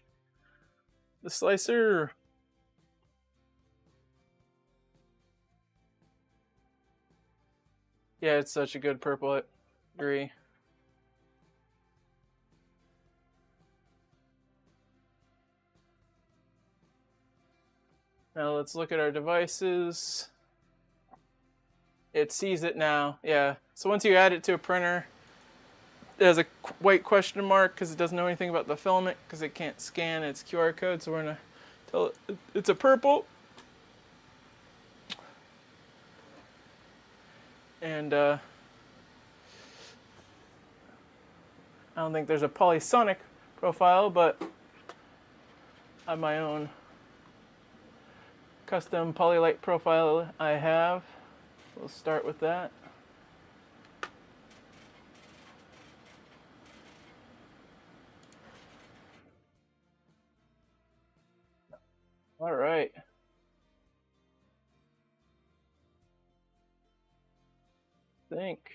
the slicer. Yeah, it's such a good purple. I agree. Now let's look at our devices. It sees it now. Yeah. So once you add it to a printer, has a white question mark because it doesn't know anything about the filament because it can't scan its QR code. So we're gonna tell it it's a purple. And I don't think there's a polysonic profile, but I have my own custom polylight profile I have. We'll start with that. All right. Think.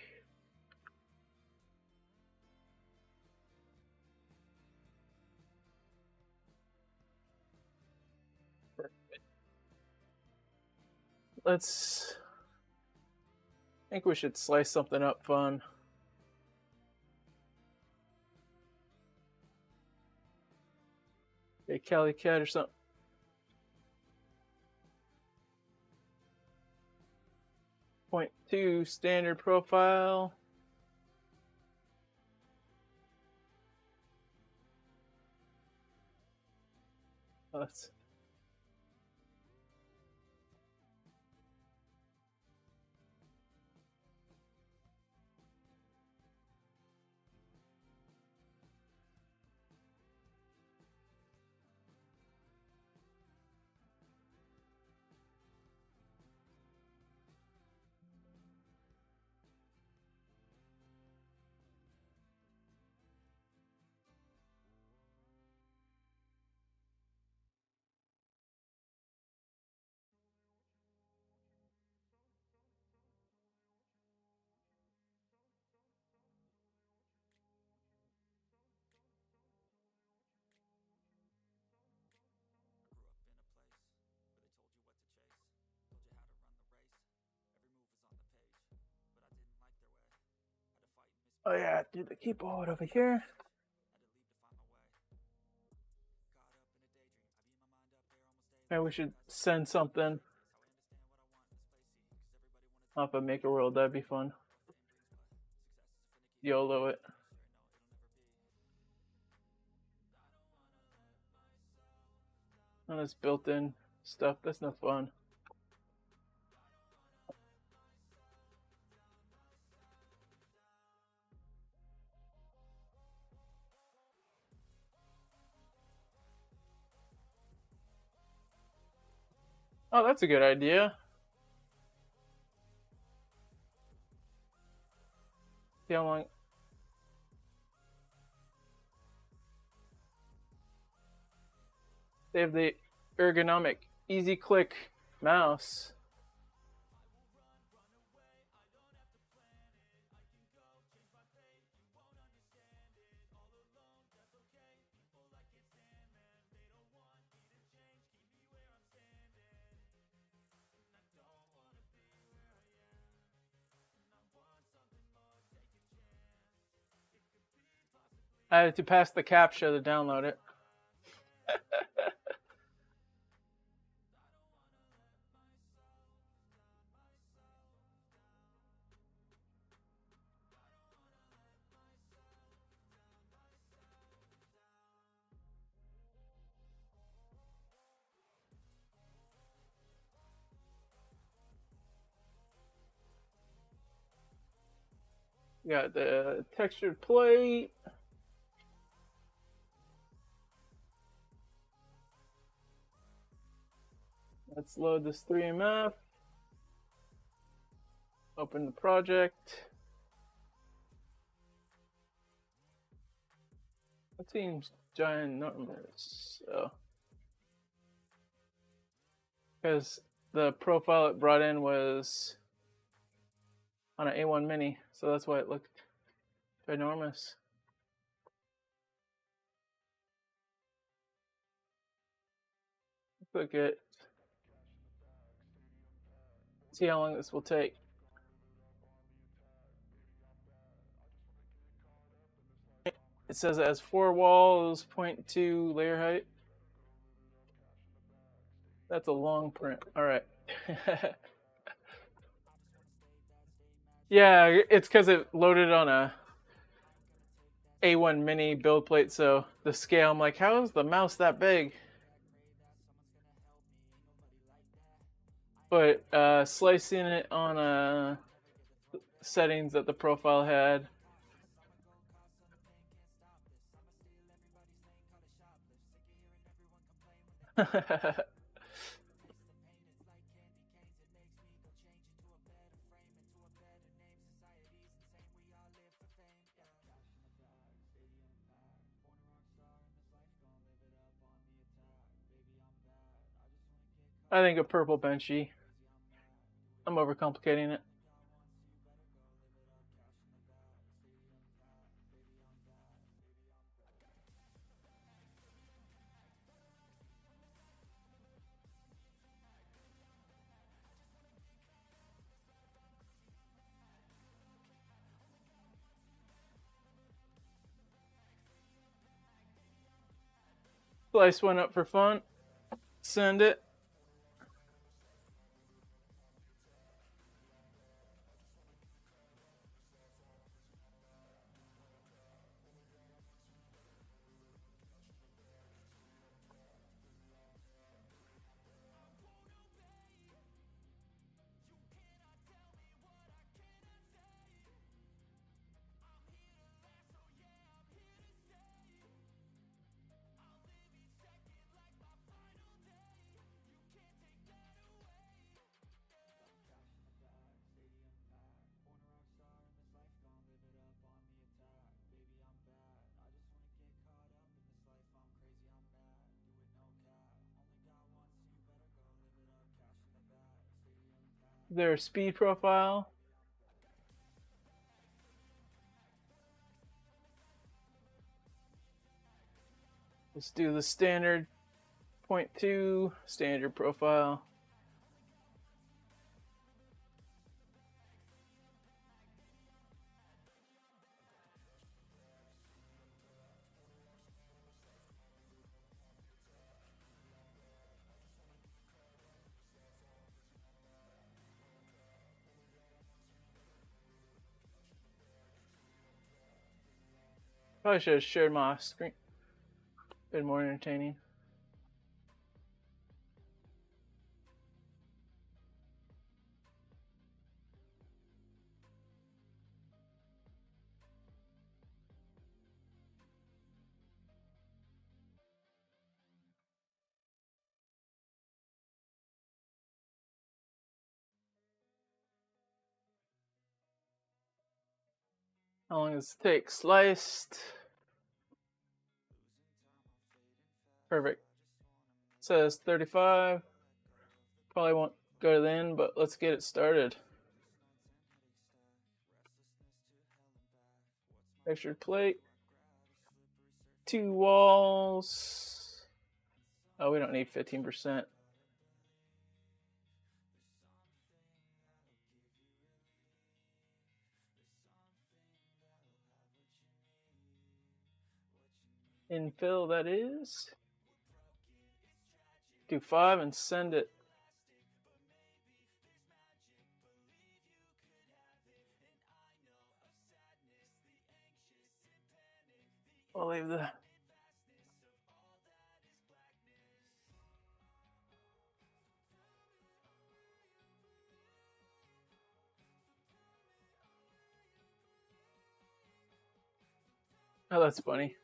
Let's. I think we should slice something up fun. A Cali Cat or something. 0.2 standard profile. Let's. Oh yeah, do the keyboard over here. Maybe we should send something off of Maker World. That'd be fun. YOLO it. And it's built-in stuff. That's not fun. Oh, that's a good idea. See how long. They have the ergonomic easy click mouse. I had to pass the CAPTCHA to download it. Got the textured plate. Let's load this 3MF. Open the project. That seems ginormous. So, because the profile it brought in was on an A1 Mini, so that's why it looked ginormous. Look at. See how long this will take. It says it has 4 walls, 0.2 layer height. That's a long print. All right. Yeah, it's because it loaded on a A1 mini build plate, so the scale, I'm like, how is the mouse that big? But slicing it on settings that the profile had. I think a purple benchy. I'm overcomplicating it. Slice one up for fun. Send it. Their speed profile. Let's do the standard 0.2 standard profile. Probably should have shared my screen. Been more entertaining. How long does it take? Sliced. Perfect. It says 35. Probably won't go to the end, but let's get it started. Textured plate. 2 walls. Oh, we don't need 15%. Infill, that is. Do 5 and send it. I'll leave the Oh, that's funny.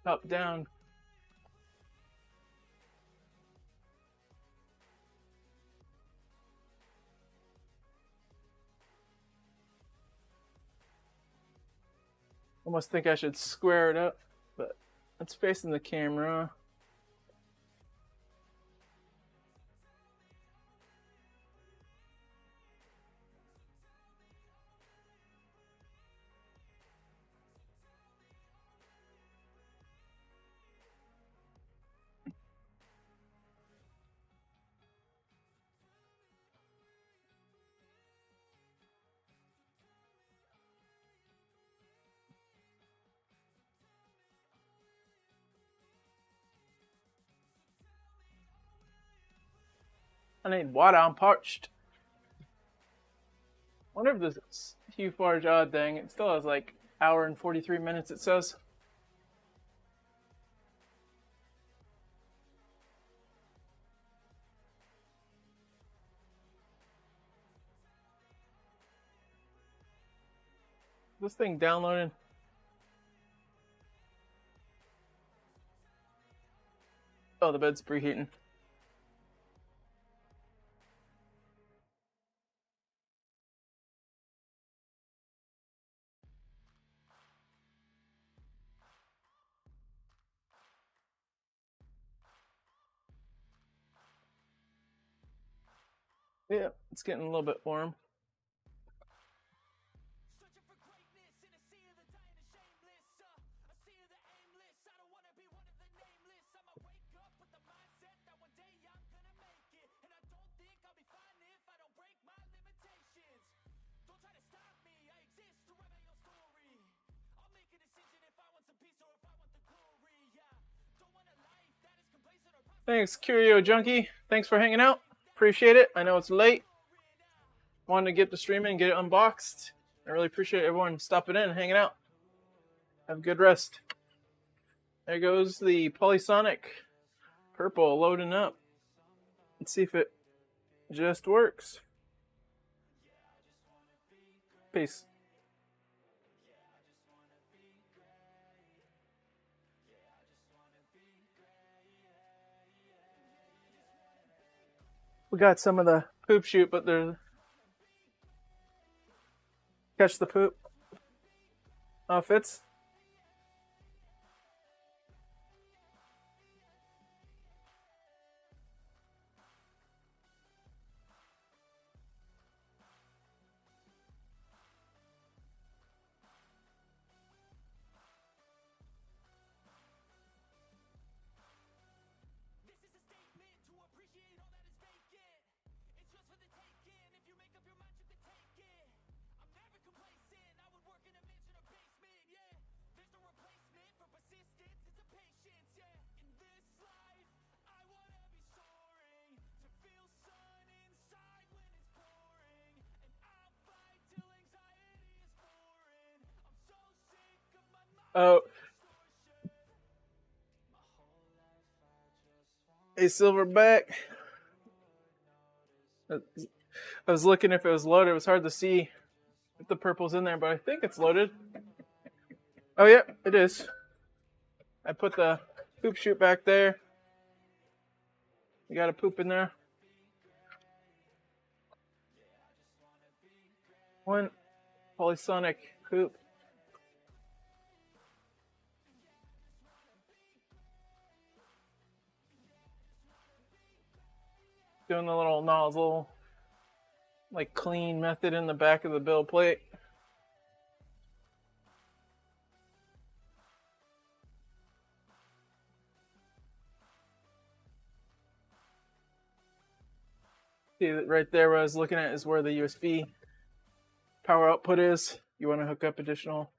Up, down. Almost think I should square it up, but it's facing the camera. I need water, I'm parched. Wonder if this huge odd thing. It still has like hour and 43 minutes, it says. This thing downloaded. Oh, the bed's preheating. Yeah, it's getting a little bit warm. Searching for greatness in a sea of the dying and shameless. A sea of the aimless. I don't wanna be one of the nameless. I'ma wake up with the mindset that one day I'm gonna make it. And I don't think I'll be fine if I don't break my limitations. Don't try to stop me, I exist to write my own story. I'll make a decision if I want some peace or if I want the glory. Yeah, don't want a life that is complacent or Thanks, Curio Junkie. Thanks for hanging out. Appreciate it. I know it's late. Wanted to get the stream in and get it unboxed. I really appreciate everyone stopping in and hanging out. Have a good rest. There goes the Polysonic purple loading up. Let's see if it just works. Peace. We got some of the poop shoot, but there's... Catch the poop. Oh, fits. This is a statement to appreciate all that is vacant. It's yours for the taking. If you make up your mind, you can take it. I'm never complacent. I would work in a mansion or basement. Yeah, there's no replacement for persistence. It's a patience. Yeah, in this life, I wanna be soaring to feel sun inside when it's pouring, and I'll fight till anxiety is foreign. I'm so sick of my mind. Oh. Hey, Silverback. I was looking if it was loaded. It was hard to see if the purple's in there, but I think it's loaded. Oh, yeah, it is. I put the poop chute back there. You got a poop in there. One Polysonic poop. Doing the little nozzle, like clean method in the back of the build plate. See that right there what I was looking at is where the USB power output is. You want to hook up additional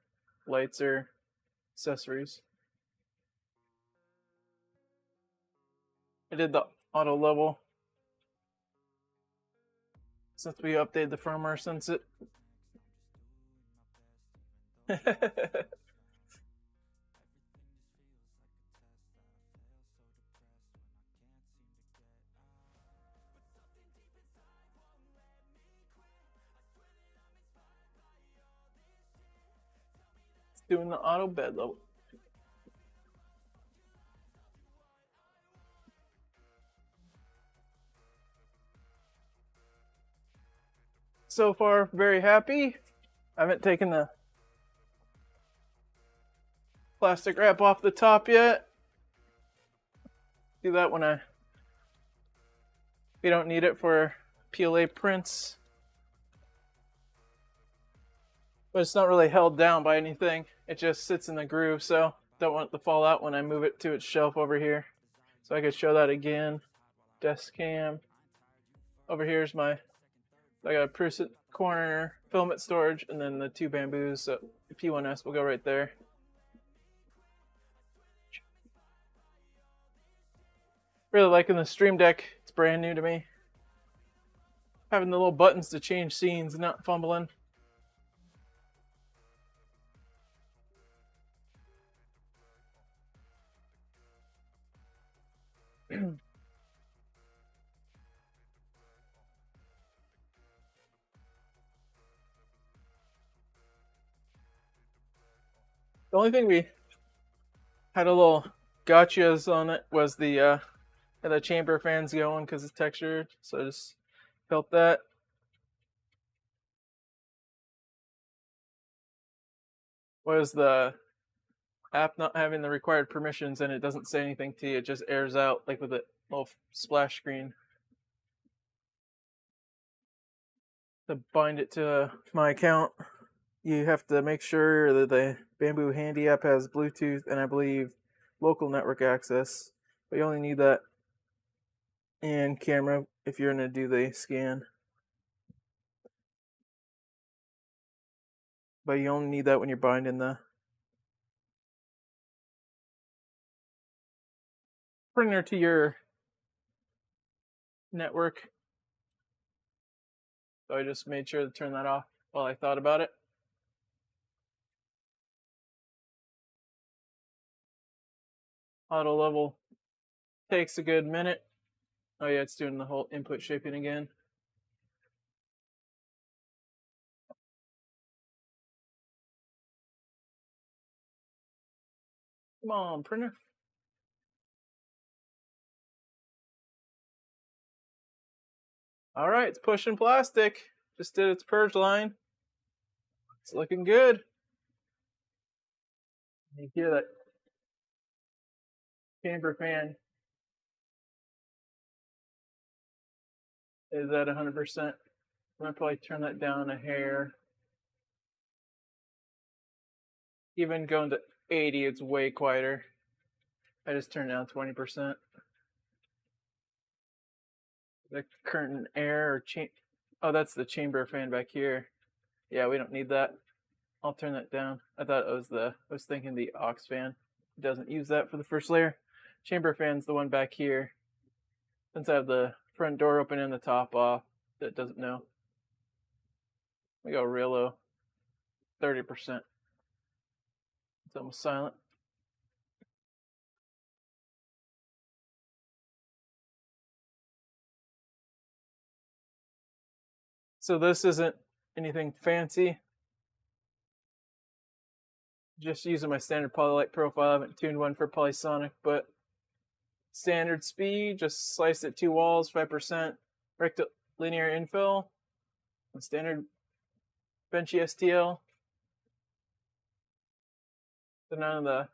lights or accessories. I did the auto level since we updated the firmware since it. It's doing the auto bed level. So far, very happy. I haven't taken the plastic wrap off the top yet. Do that when we don't need it for PLA prints. But it's not really held down by anything. It just sits in the groove, so don't want it to fall out when I move it to its shelf over here. So I could show that again. Desk cam. Over here is I got a Prusit corner filament storage, and then the two Bambus. So the P1S will go right there. Really liking the Stream Deck. It's brand new to me. Having the little buttons to change scenes and not fumbling. The only thing we had a little gotchas on it was the chamber fans going because it's textured, so I just felt that. Was the app not having the required permissions, and it doesn't say anything to you, it just airs out like with a little splash screen. To bind it to my account, you have to make sure that the Bambu Handy app has Bluetooth and I believe local network access, but you only need that and camera if you're going to do the scan. But you only need that when you're binding the printer to your network. So I just made sure to turn that off while I thought about it. Auto level takes a good minute. Oh yeah, it's doing the whole input shaping again. Come on, printer. All right, it's pushing plastic. Just did its purge line. It's looking good. You hear that chamber fan is at 100%. I'm gonna probably turn that down a hair. Even going to 80, it's way quieter. I just turned down 20%. The current air or oh, that's the chamber fan back here. Yeah, we don't need that. I'll turn that down. I thought it was I was thinking the aux fan. It doesn't use that for the first layer. Chamber fan's the one back here. Since I have the front door open and the top off, that doesn't know. We go real low. 30%. It's almost silent. So this isn't anything fancy. Just using my standard polylight profile. I haven't tuned one for polysonic, but standard speed, just sliced it 2 walls, 5% rectilinear infill, and standard benchy STL. So none of the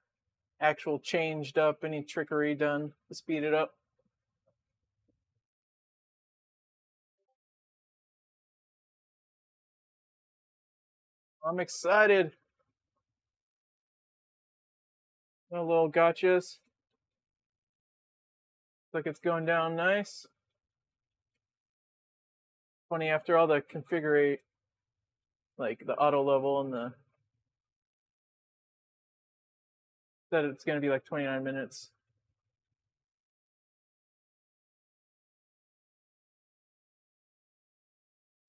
actual changed up, any trickery done to speed it up. I'm excited. No little gotchas. Like it's going down nice. Funny, after all the configure, like the auto level and the said it's going to be like 29 minutes.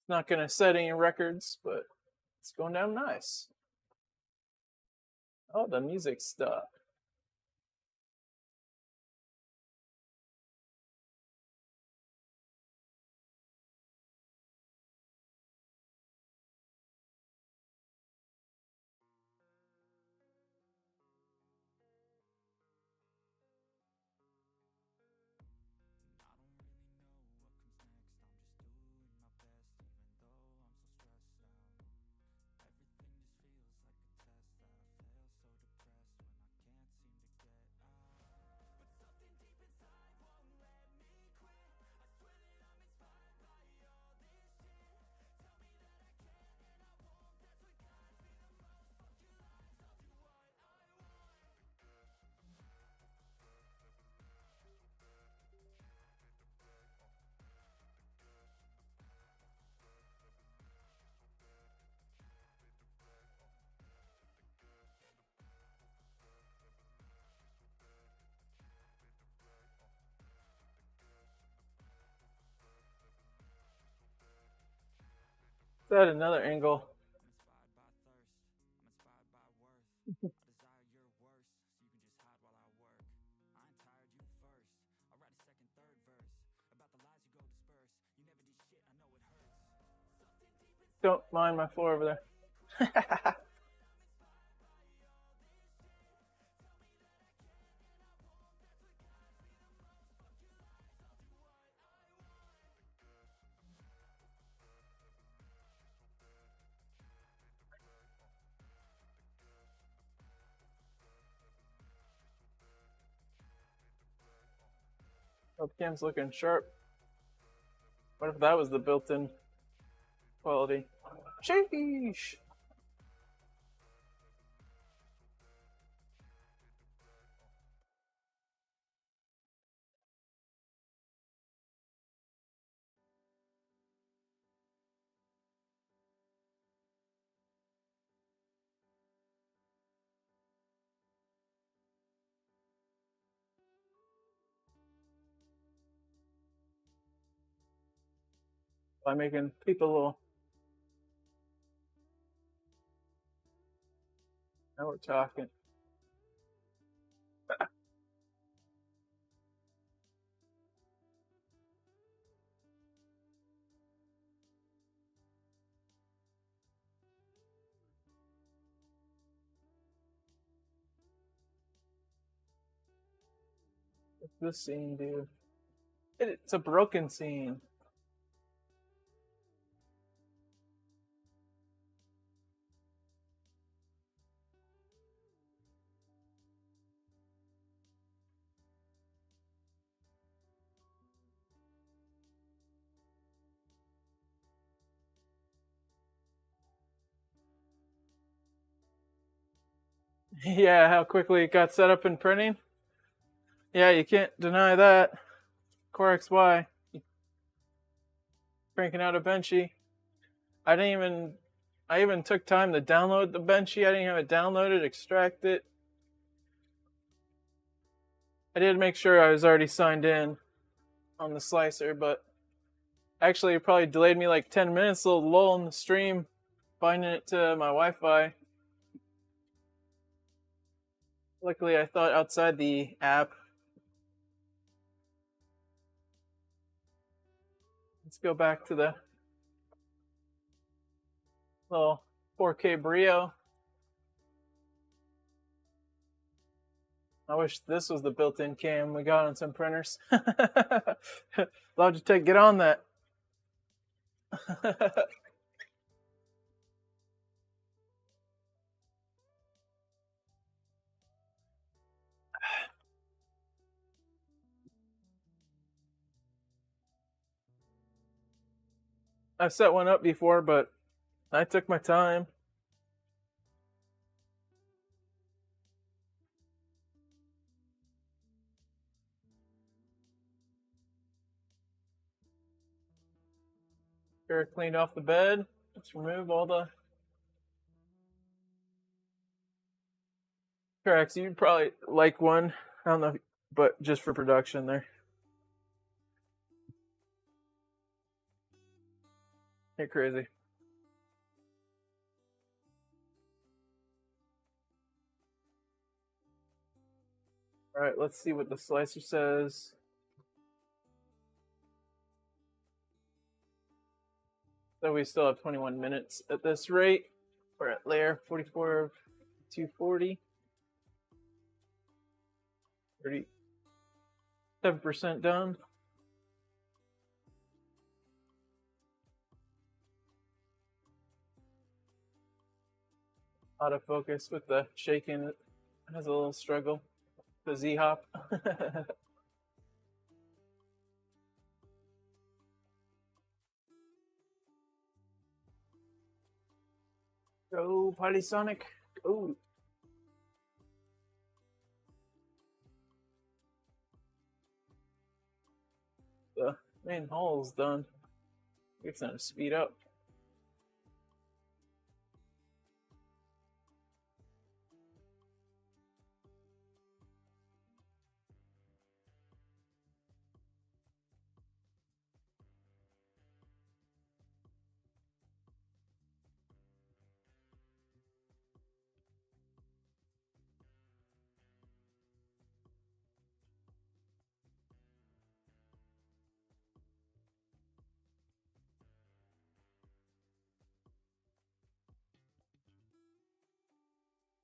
It's not going to set any records, but it's going down nice. Oh, the music stopped. Let's add another angle. Don't mind my floor over there. Webcam's looking sharp. What if that was the built-in quality? Sheesh. By making people a little. Now we're talking. What's this scene do? It's a broken scene. Yeah, how quickly it got set up in printing. Yeah, you can't deny that. Core XY. Cranking out a Benchy. I even took time to download the Benchy. I didn't have it downloaded, extract it. I did make sure I was already signed in on the slicer, but actually it probably delayed me like 10 minutes, a little lull in the stream, binding it to my Wi-Fi. Luckily, I thought outside the app. Let's go back to the little 4K Brio. I wish this was the built-in cam we got on some printers. Love to get on that. I've set one up before, but I took my time. Here, cleaned off the bed. Let's remove all the cracks. You'd probably like one. I don't know, but just for production there. You're crazy. All right, let's see what the slicer says. So we still have 21 minutes at this rate. We're at layer 44 of 240. 37% done. Autofocus with the shaking, it has a little struggle. The Z hop. Go Polysonic. Ooh. The main hull's done. It's gonna speed up.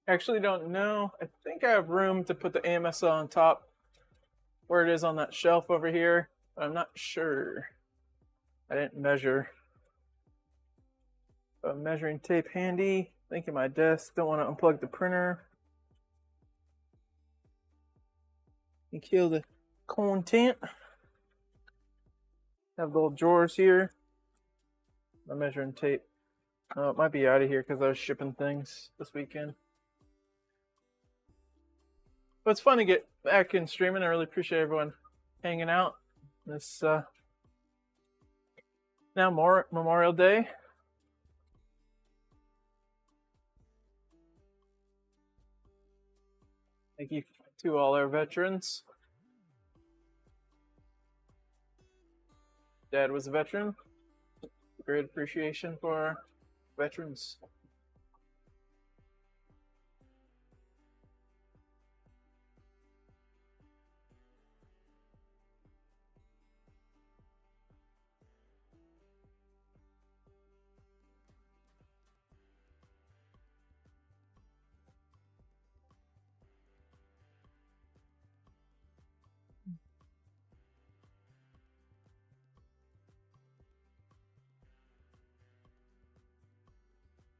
Actually don't know. I think I have room to put the AMSL on top where it is on that shelf over here, but I'm not sure. I didn't measure. Measuring tape handy. Thinking my desk. Don't want to unplug the printer. And kill the content. Have the little drawers here. My measuring tape. Oh, it might be out of here because I was shipping things this weekend. But it's fun to get back in streaming. I really appreciate everyone hanging out. This now more Memorial Day. Thank you to all our veterans. Dad was a veteran. Great appreciation for our veterans.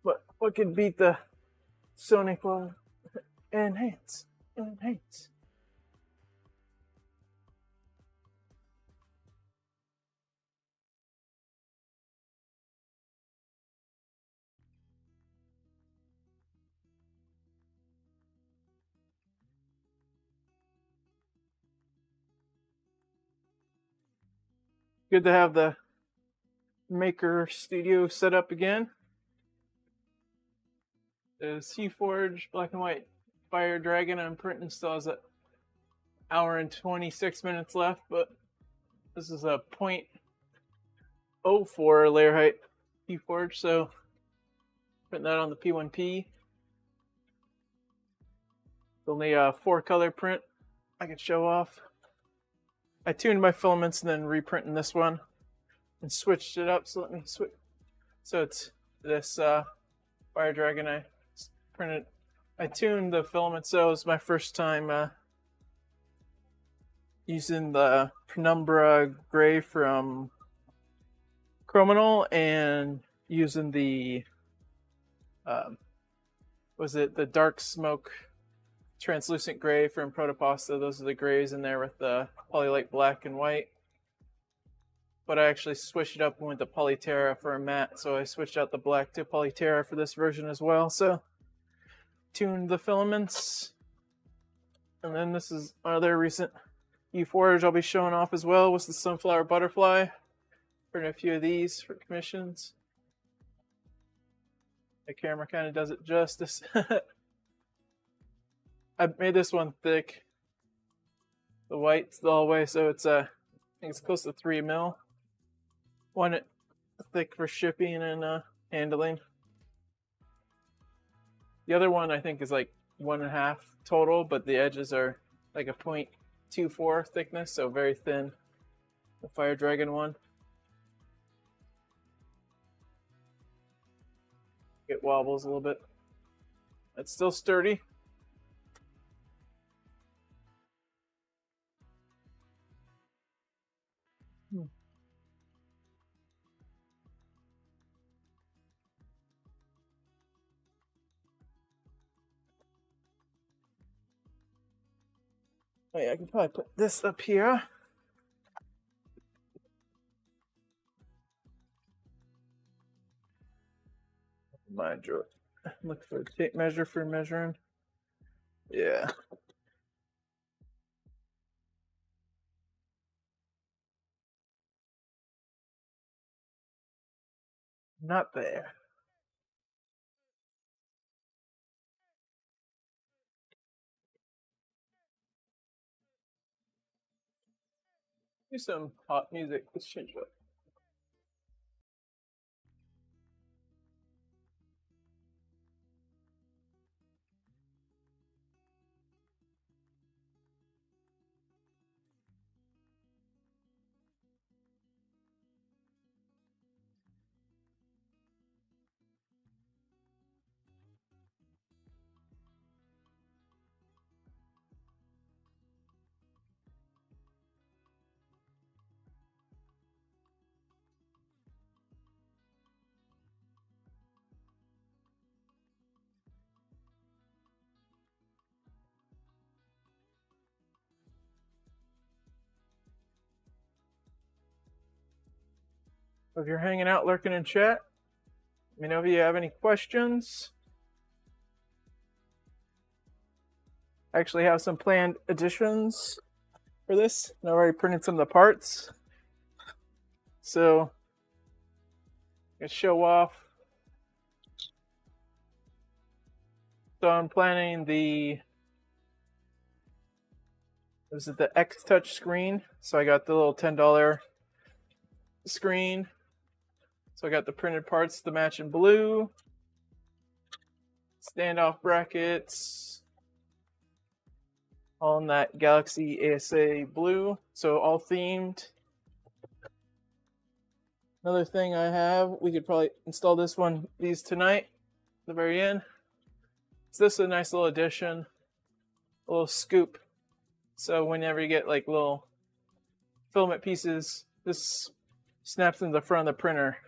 But what could beat the Sony for enhance? Enhance. Good to have the Maker Studio set up again. The Seaforge Black and White Fire Dragon I'm printing still has an hour and 26 minutes left, but this is a 0.04 layer height Seaforge, so putting that on the P1P. It's only a 4-color print I can show off. I tuned my filaments and then reprinting this one and switched it up. So let me switch. So it's this Fire Dragon I printed. I tuned the filament, so it was my first time using the penumbra gray from Chrominal and using the was it the dark smoke translucent gray from Protopasta. Those are the grays in there with the Polylite black and white. But I actually switched it up and went to Polyterra for a matte, so I switched out the black to Polyterra for this version as well. So tuned the filaments, and then this is another recent U-Forge I'll be showing off as well. Was the Sunflower Butterfly. Printed a few of these for commissions. The camera kind of does it justice. I made this one thick. The white's the whole way, so it's I think it's close to 3 mil. Want it thick for shipping and handling. The other one I think is like 1.5 total, but the edges are like a 0.24 thickness, so very thin. The Fire Dragon one. It wobbles a little bit. It's still sturdy. Oh yeah, I can probably put this up here. My drawer. Look for a tape measure for measuring. Yeah. Not there. Do some pop music. Let's change it up. So if you're hanging out, lurking in chat, let me know if you have any questions. I actually have some planned additions for this, and I already printed some of the parts. So, let's show off. So I'm planning this is the X Touch screen. So I got the little $10 screen. So I got the printed parts to match in blue. Standoff brackets. All in that Galaxy ASA blue. So all themed. Another thing I have, we could probably install these tonight at the very end. So this is a nice little addition. A little scoop. So whenever you get like little filament pieces, this snaps into the front of the printer.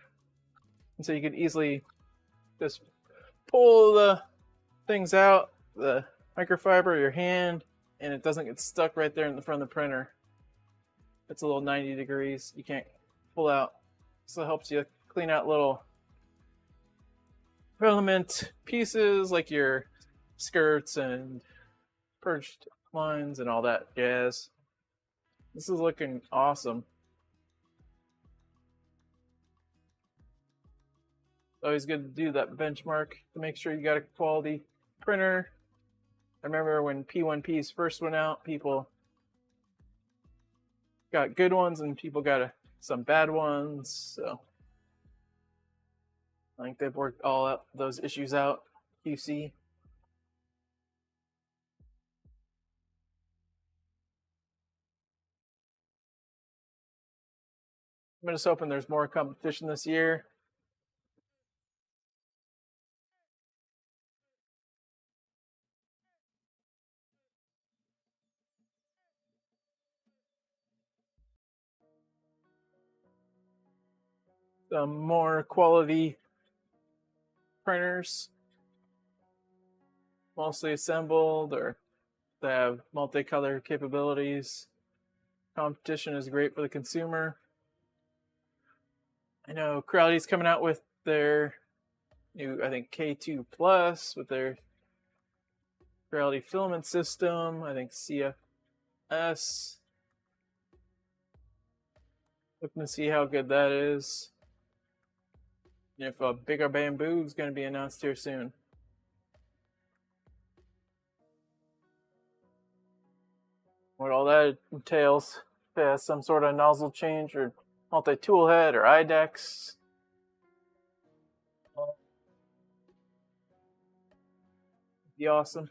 And so you could easily just pull the things out, the microfiber, your hand, and it doesn't get stuck right there in the front of the printer. It's a little 90 degrees. You can't pull out. So it helps you clean out little filament pieces like your skirts and purged lines and all that jazz. This is looking awesome. It's always good to do that benchmark to make sure you got a quality printer. I remember when P1Ps first went out, people got good ones and people got some bad ones. So I think they've worked all out those issues out. QC. I'm just hoping there's more competition this year. Some more quality printers, mostly assembled or they have multicolor capabilities. Competition is great for the consumer. I know Creality's coming out with their new, I think, K2 Plus with their Creality filament system. I think CFS. Looking to see how good that is. And if a bigger Bambu is going to be announced here soon. What all that entails, if it has some sort of nozzle change or multi-tool head or IDEX. Be awesome.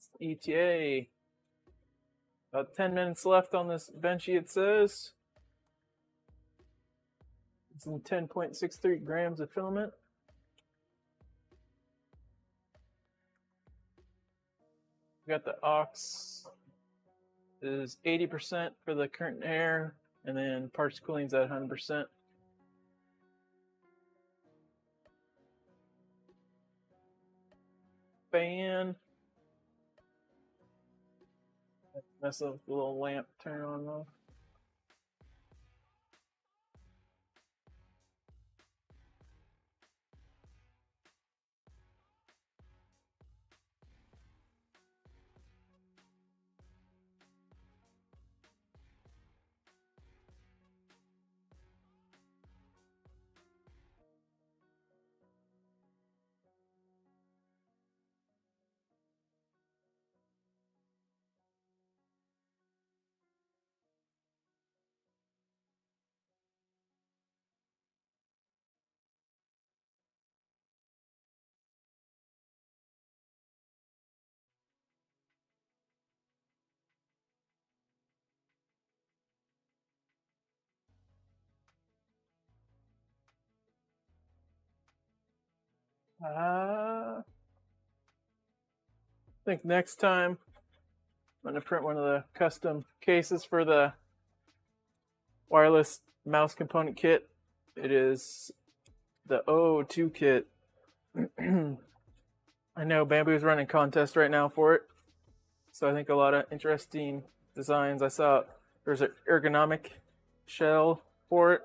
That's the ETA. About 10 minutes left on this benchy, it says. It's in 10.63 grams of filament. We got the aux is 80% for the current air, and then parts cooling's at 100%. Fan. Mess up the little lamp turn on off. I think next time I'm going to print one of the custom cases for the wireless mouse component kit. It is the 002 kit. I know Bambu's running a contest right now for it, so I think a lot of interesting designs. I saw there's an ergonomic shell for it.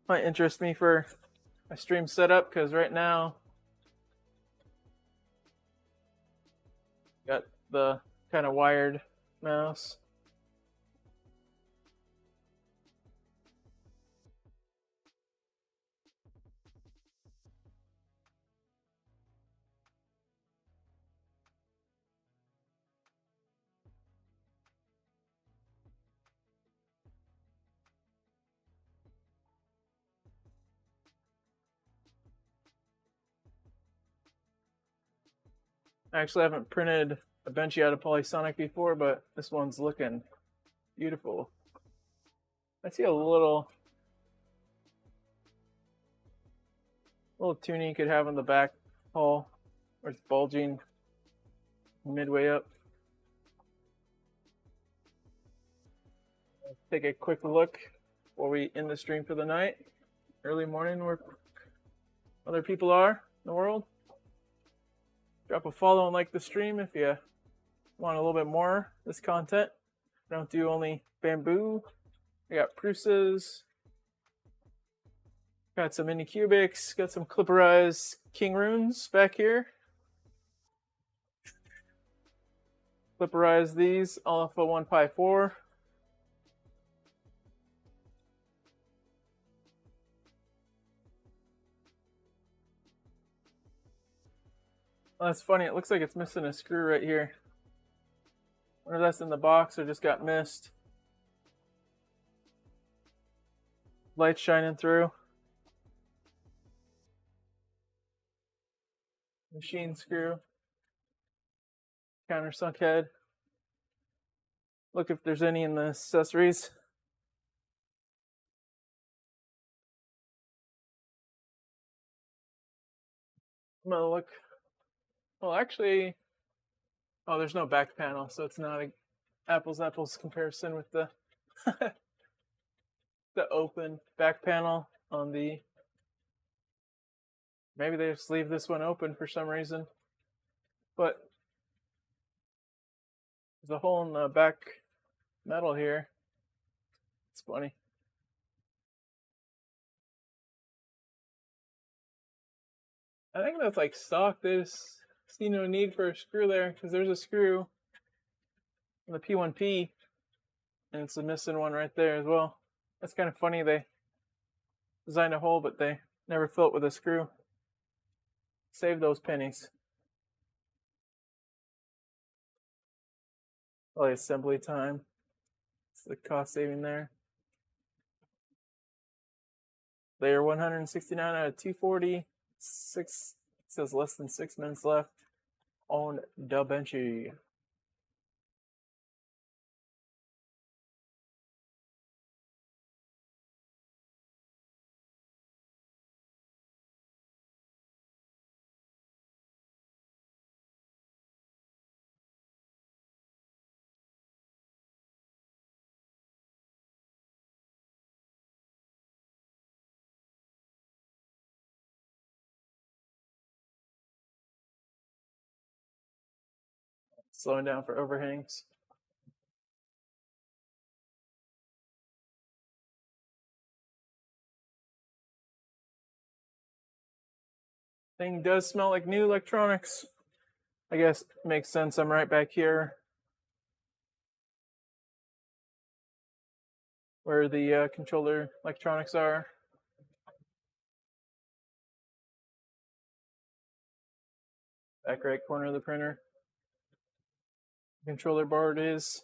Might interest me for my stream setup, because right now got the kind of wired mouse. I actually haven't printed a benchy out of Polysonic before, but this one's looking beautiful. I see a little tuning you could have on the back hole, where it's bulging midway up. Take a quick look before we end the stream for the night. Early morning where other people are in the world. Drop a follow and like the stream if you want a little bit more of this content. I don't do only Bambu. I got Prusa's. Got some mini cubics. Got some clipperized king runes back here. Clipperize these Alpha 1 Pi 4. Oh, that's funny. It looks like it's missing a screw right here. I wonder if that's in the box or just got missed. Light shining through. Machine screw. Countersunk head. Look if there's any in the accessories. I'm gonna look. Well, actually, oh, there's no back panel, so it's not a apples comparison with the the open back panel on the. Maybe they just leave this one open for some reason, but there's a hole in the back metal here. It's funny. I think that's like stock. They just see no need for a screw there, because there's a screw on the P1P, and it's a missing one right there as well. That's kind of funny. They designed a hole, but they never fill it with a screw. Save those pennies. Probably assembly time. It's the cost saving there. Layer 169 out of 240. 6 says less than 6 minutes left on Da Benchy. Slowing down for overhangs. Thing does smell like new electronics. I guess it makes sense. I'm right back here where the controller electronics are. Back right corner of the printer. Controller board is.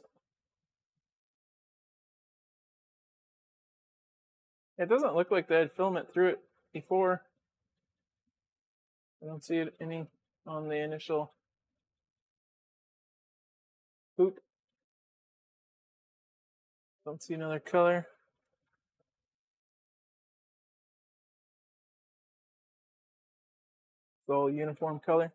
It doesn't look like they had filament through it before. I don't see it any on the initial boot. Don't see another color. It's all uniform color.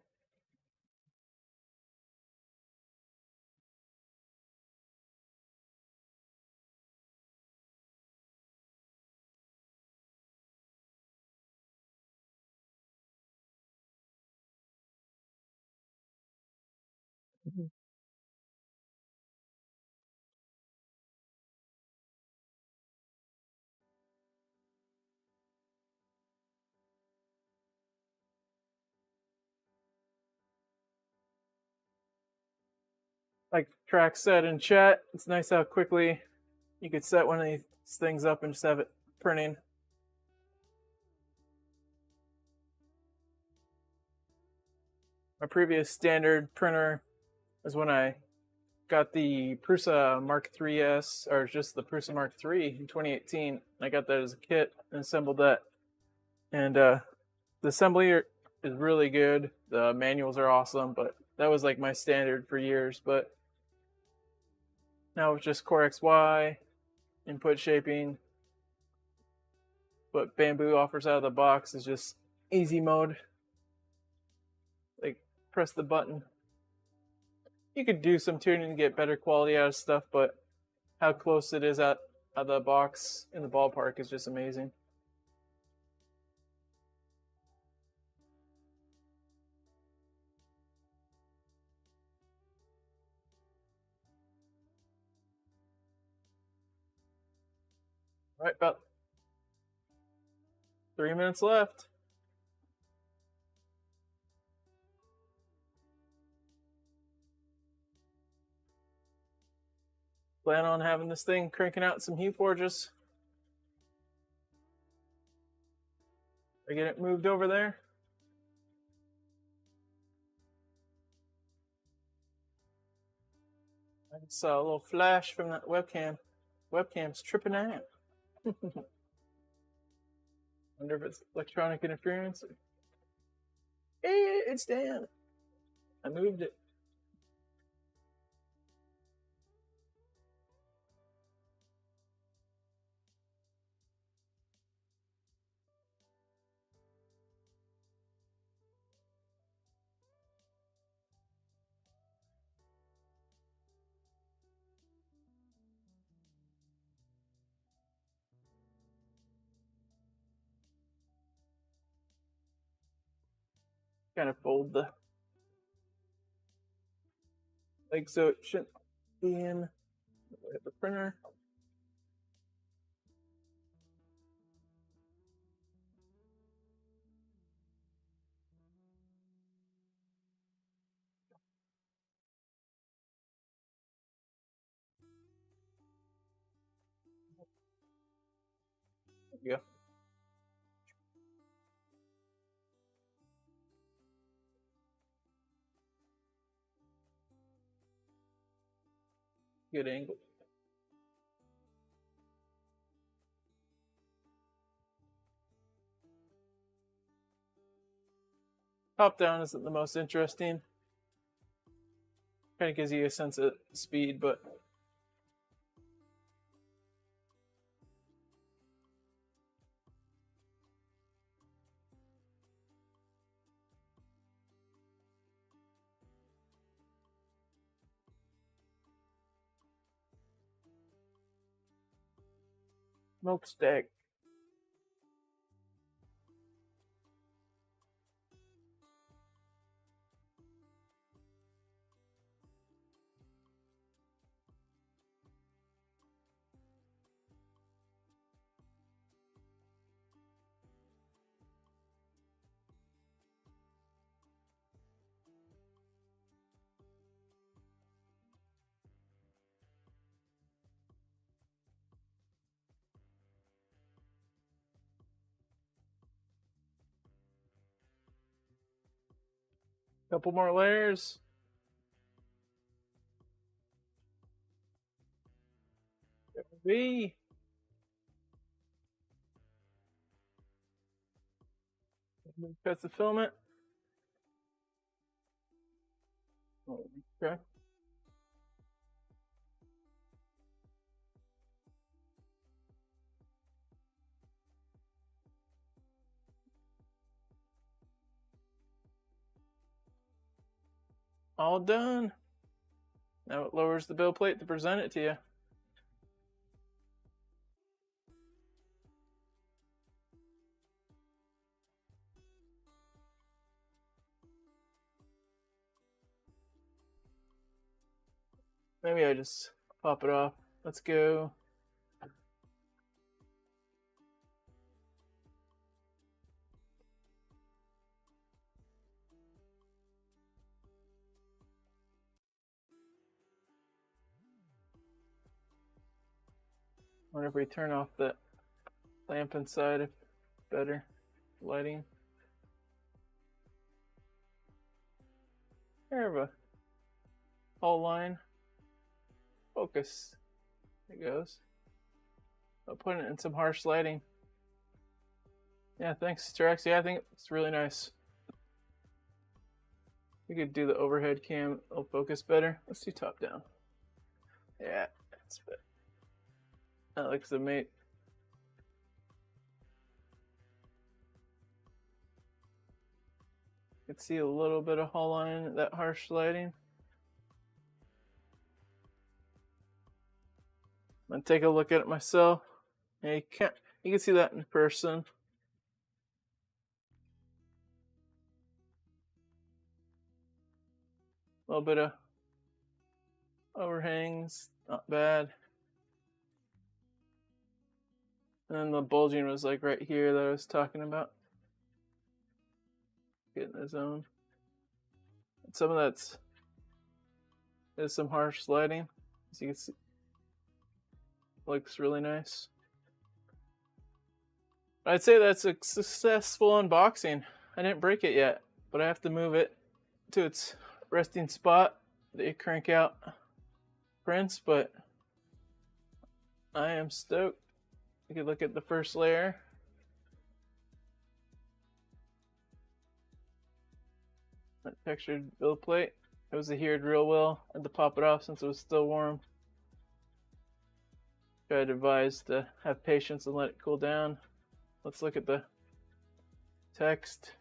Like Track said in chat, it's nice how quickly you could set one of these things up and just have it printing. My previous standard printer was when I got the Prusa Mark 3S, or just the Prusa Mark 3 in 2018. I got that as a kit and assembled that. And the assembly is really good. The manuals are awesome, but that was like my standard for years. But now it's just Core XY, input shaping. What Bambu offers out of the box is just easy mode. Like, press the button. You could do some tuning to get better quality out of stuff, but how close it is out of the box in the ballpark is just amazing. All right, about 3 minutes left. Plan on having this thing cranking out some heat forges. I get it moved over there. I saw a little flash from that webcam. Webcam's tripping out. Wonder if it's electronic interference. Hey, it's down. I moved it. Kind of fold the leg so it shouldn't be in the printer. There you go. Good angle. Top down isn't the most interesting. Kind of gives you a sense of speed, but smokestack. Couple more layers. V. That's the filament. Okay. all done. Now it lowers the build plate to present it to you. Maybe I just pop it off. Let's go. Wonder if we turn off the lamp inside, if better lighting. There we go. Hull line. Focus. There it goes. I'll put it in some harsh lighting. Yeah, thanks, Trex. Yeah, I think it's really nice. We could do the overhead cam. It'll focus better. Let's do top down. Yeah, that's better. That looks amazing. You can see a little bit of hull line, that harsh lighting. I'm gonna take a look at it myself. Yeah, you can see that in person. A little bit of overhangs, not bad. And then the bulging was like right here that I was talking about. Getting the zone. And some of there's some harsh lighting, as you can see. Looks really nice. I'd say that's a successful unboxing. I didn't break it yet, but I have to move it to its resting spot that you crank out prints, but I am stoked. You can look at the first layer. That textured build plate. It was adhered real well. I had to pop it off since it was still warm. I'd advise to have patience and let it cool down. Let's look at the text.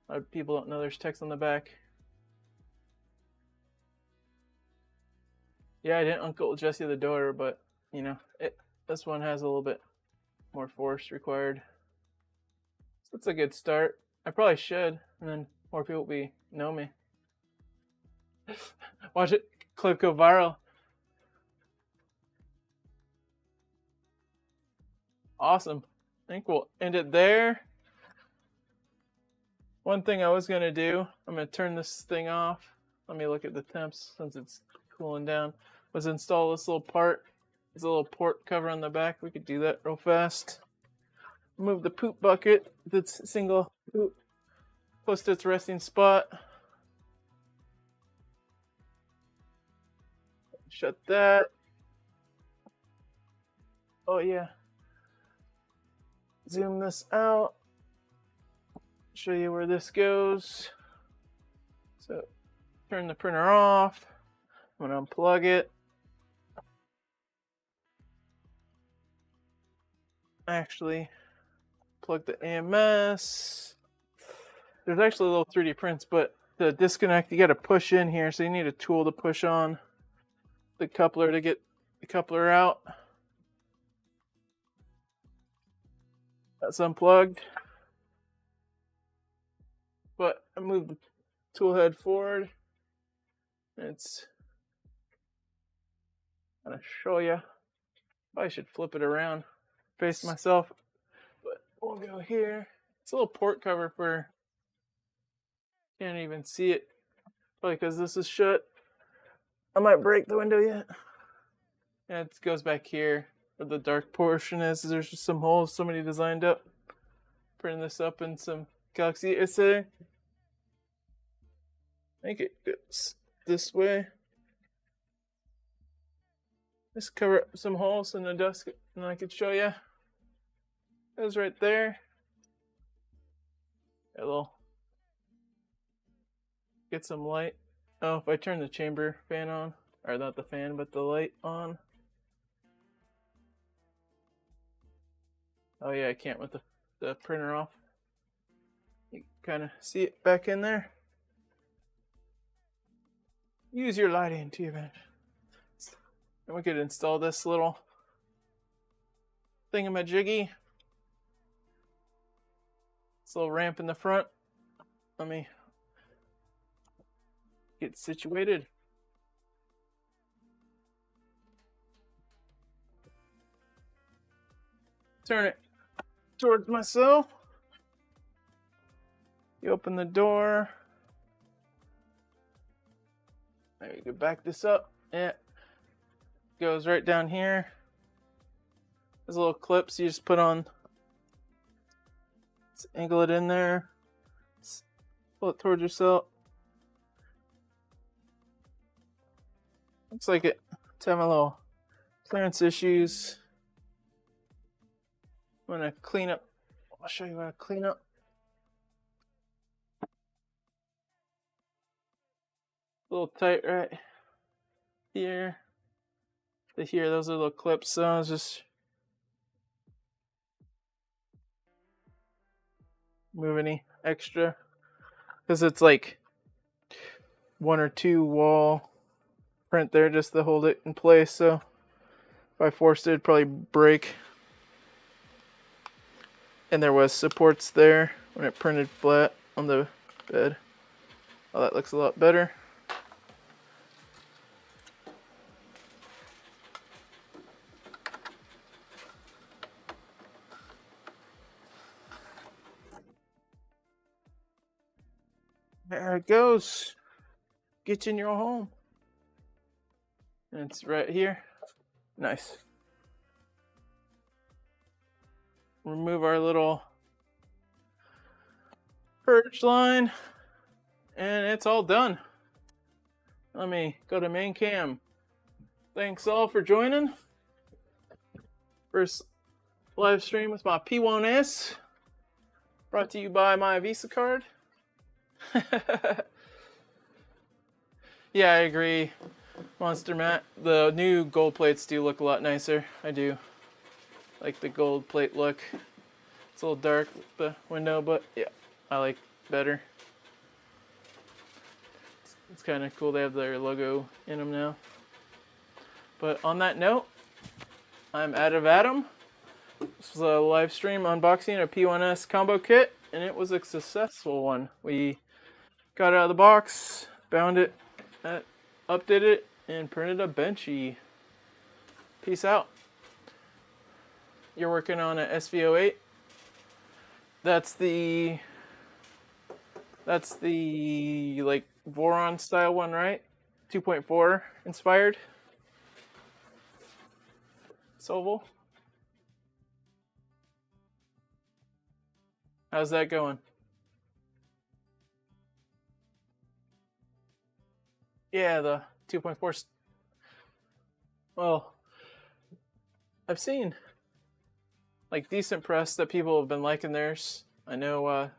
A lot of people don't know there's text on the back. Yeah, I didn't Uncle Jesse the door, but you know, this one has a little bit more force required. So that's a good start. I probably should, and then more people know me. Watch it clip go viral. Awesome. I think we'll end it there. One thing I was gonna do, I'm gonna turn this thing off. Let me look at the temps since it's cooling down. Was install this little part. There's a little port cover on the back. We could do that real fast. Move the poop bucket that's single poop close to its resting spot. Shut that. Oh yeah. Zoom this out. Show you where this goes. So turn the printer off. I'm gonna unplug it. Actually, plug the AMS. There's actually little 3D prints, but the disconnect, you gotta push in here, so you need a tool to push on the coupler to get the coupler out. That's unplugged. But I moved the tool head forward. It's gonna show you. Probably should flip it around, face myself. But we'll go here. It's a little port cover for. Can't even see it. Probably because this is shut. I might break the window yet. Yeah, it goes back here where the dark portion is. There's just some holes somebody designed up. Printing this up in some Galaxy essay. I think it goes this way. Just cover up some holes in the desk, and I could show you. It goes right there. A little. Get some light. Oh, if I turn the chamber fan on, or not the fan, but the light on. Oh yeah, I can't with the printer off. You kind of see it back in there. use your lighting to your advantage. And we could install this little thingamajiggy. This little ramp in the front. Let me get situated. Turn it towards myself. You open the door. There, you can back this up. Yeah. Goes right down here. There's little clips you just put on. Just angle it in there. Just pull it towards yourself. Looks like it's having a little clearance issues. I'm gonna clean up. I'll show you how to clean up. A little tight right here. To here, those are little clips. So I was just move any extra because it's like 1 or 2 wall print there just to hold it in place. So if I forced it, it'd probably break. And there was supports there when it printed flat on the bed. Oh, that looks a lot better. There it goes. Get you in your home. And it's right here. Nice. Remove our little purge line. And it's all done. Let me go to main cam. Thanks all for joining. First live stream with my P1S. Brought to you by my Visa card. Yeah, I agree. Monster Matt. The new gold plates do look a lot nicer. I do like the gold plate look. It's a little dark, the window, but yeah, I like better. It's kind of cool they have their logo in them now. But on that note, I'm out of Adam. This was a live stream unboxing a P1S combo kit, and it was a successful one. We got it out of the box, bound it, updated it, and printed a benchy. Peace out. You're working on a SV08. That's the like Voron style one, right? 2.4 inspired. Soval. How's that going? Yeah, the 2.4. Well, I've seen like decent press that people have been liking theirs. I know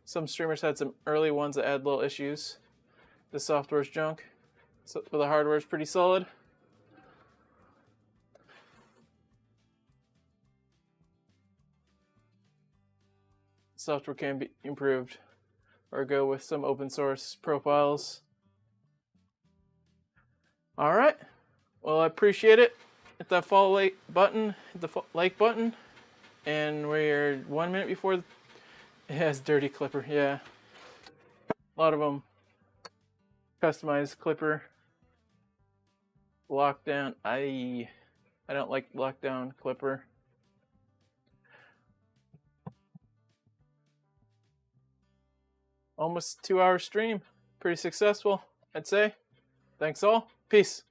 some streamers had some early ones that had little issues. The software's junk, so but the hardware's pretty solid. Software can be improved, or go with some open source profiles. All right. Well, I appreciate it. Hit that follow like button, hit the like button, and we're 1 minute before. It has dirty clipper, yeah. A lot of them customized clipper. Lockdown. I don't like lockdown clipper. Almost 2-hour stream. Pretty successful, I'd say. Thanks all. Peace.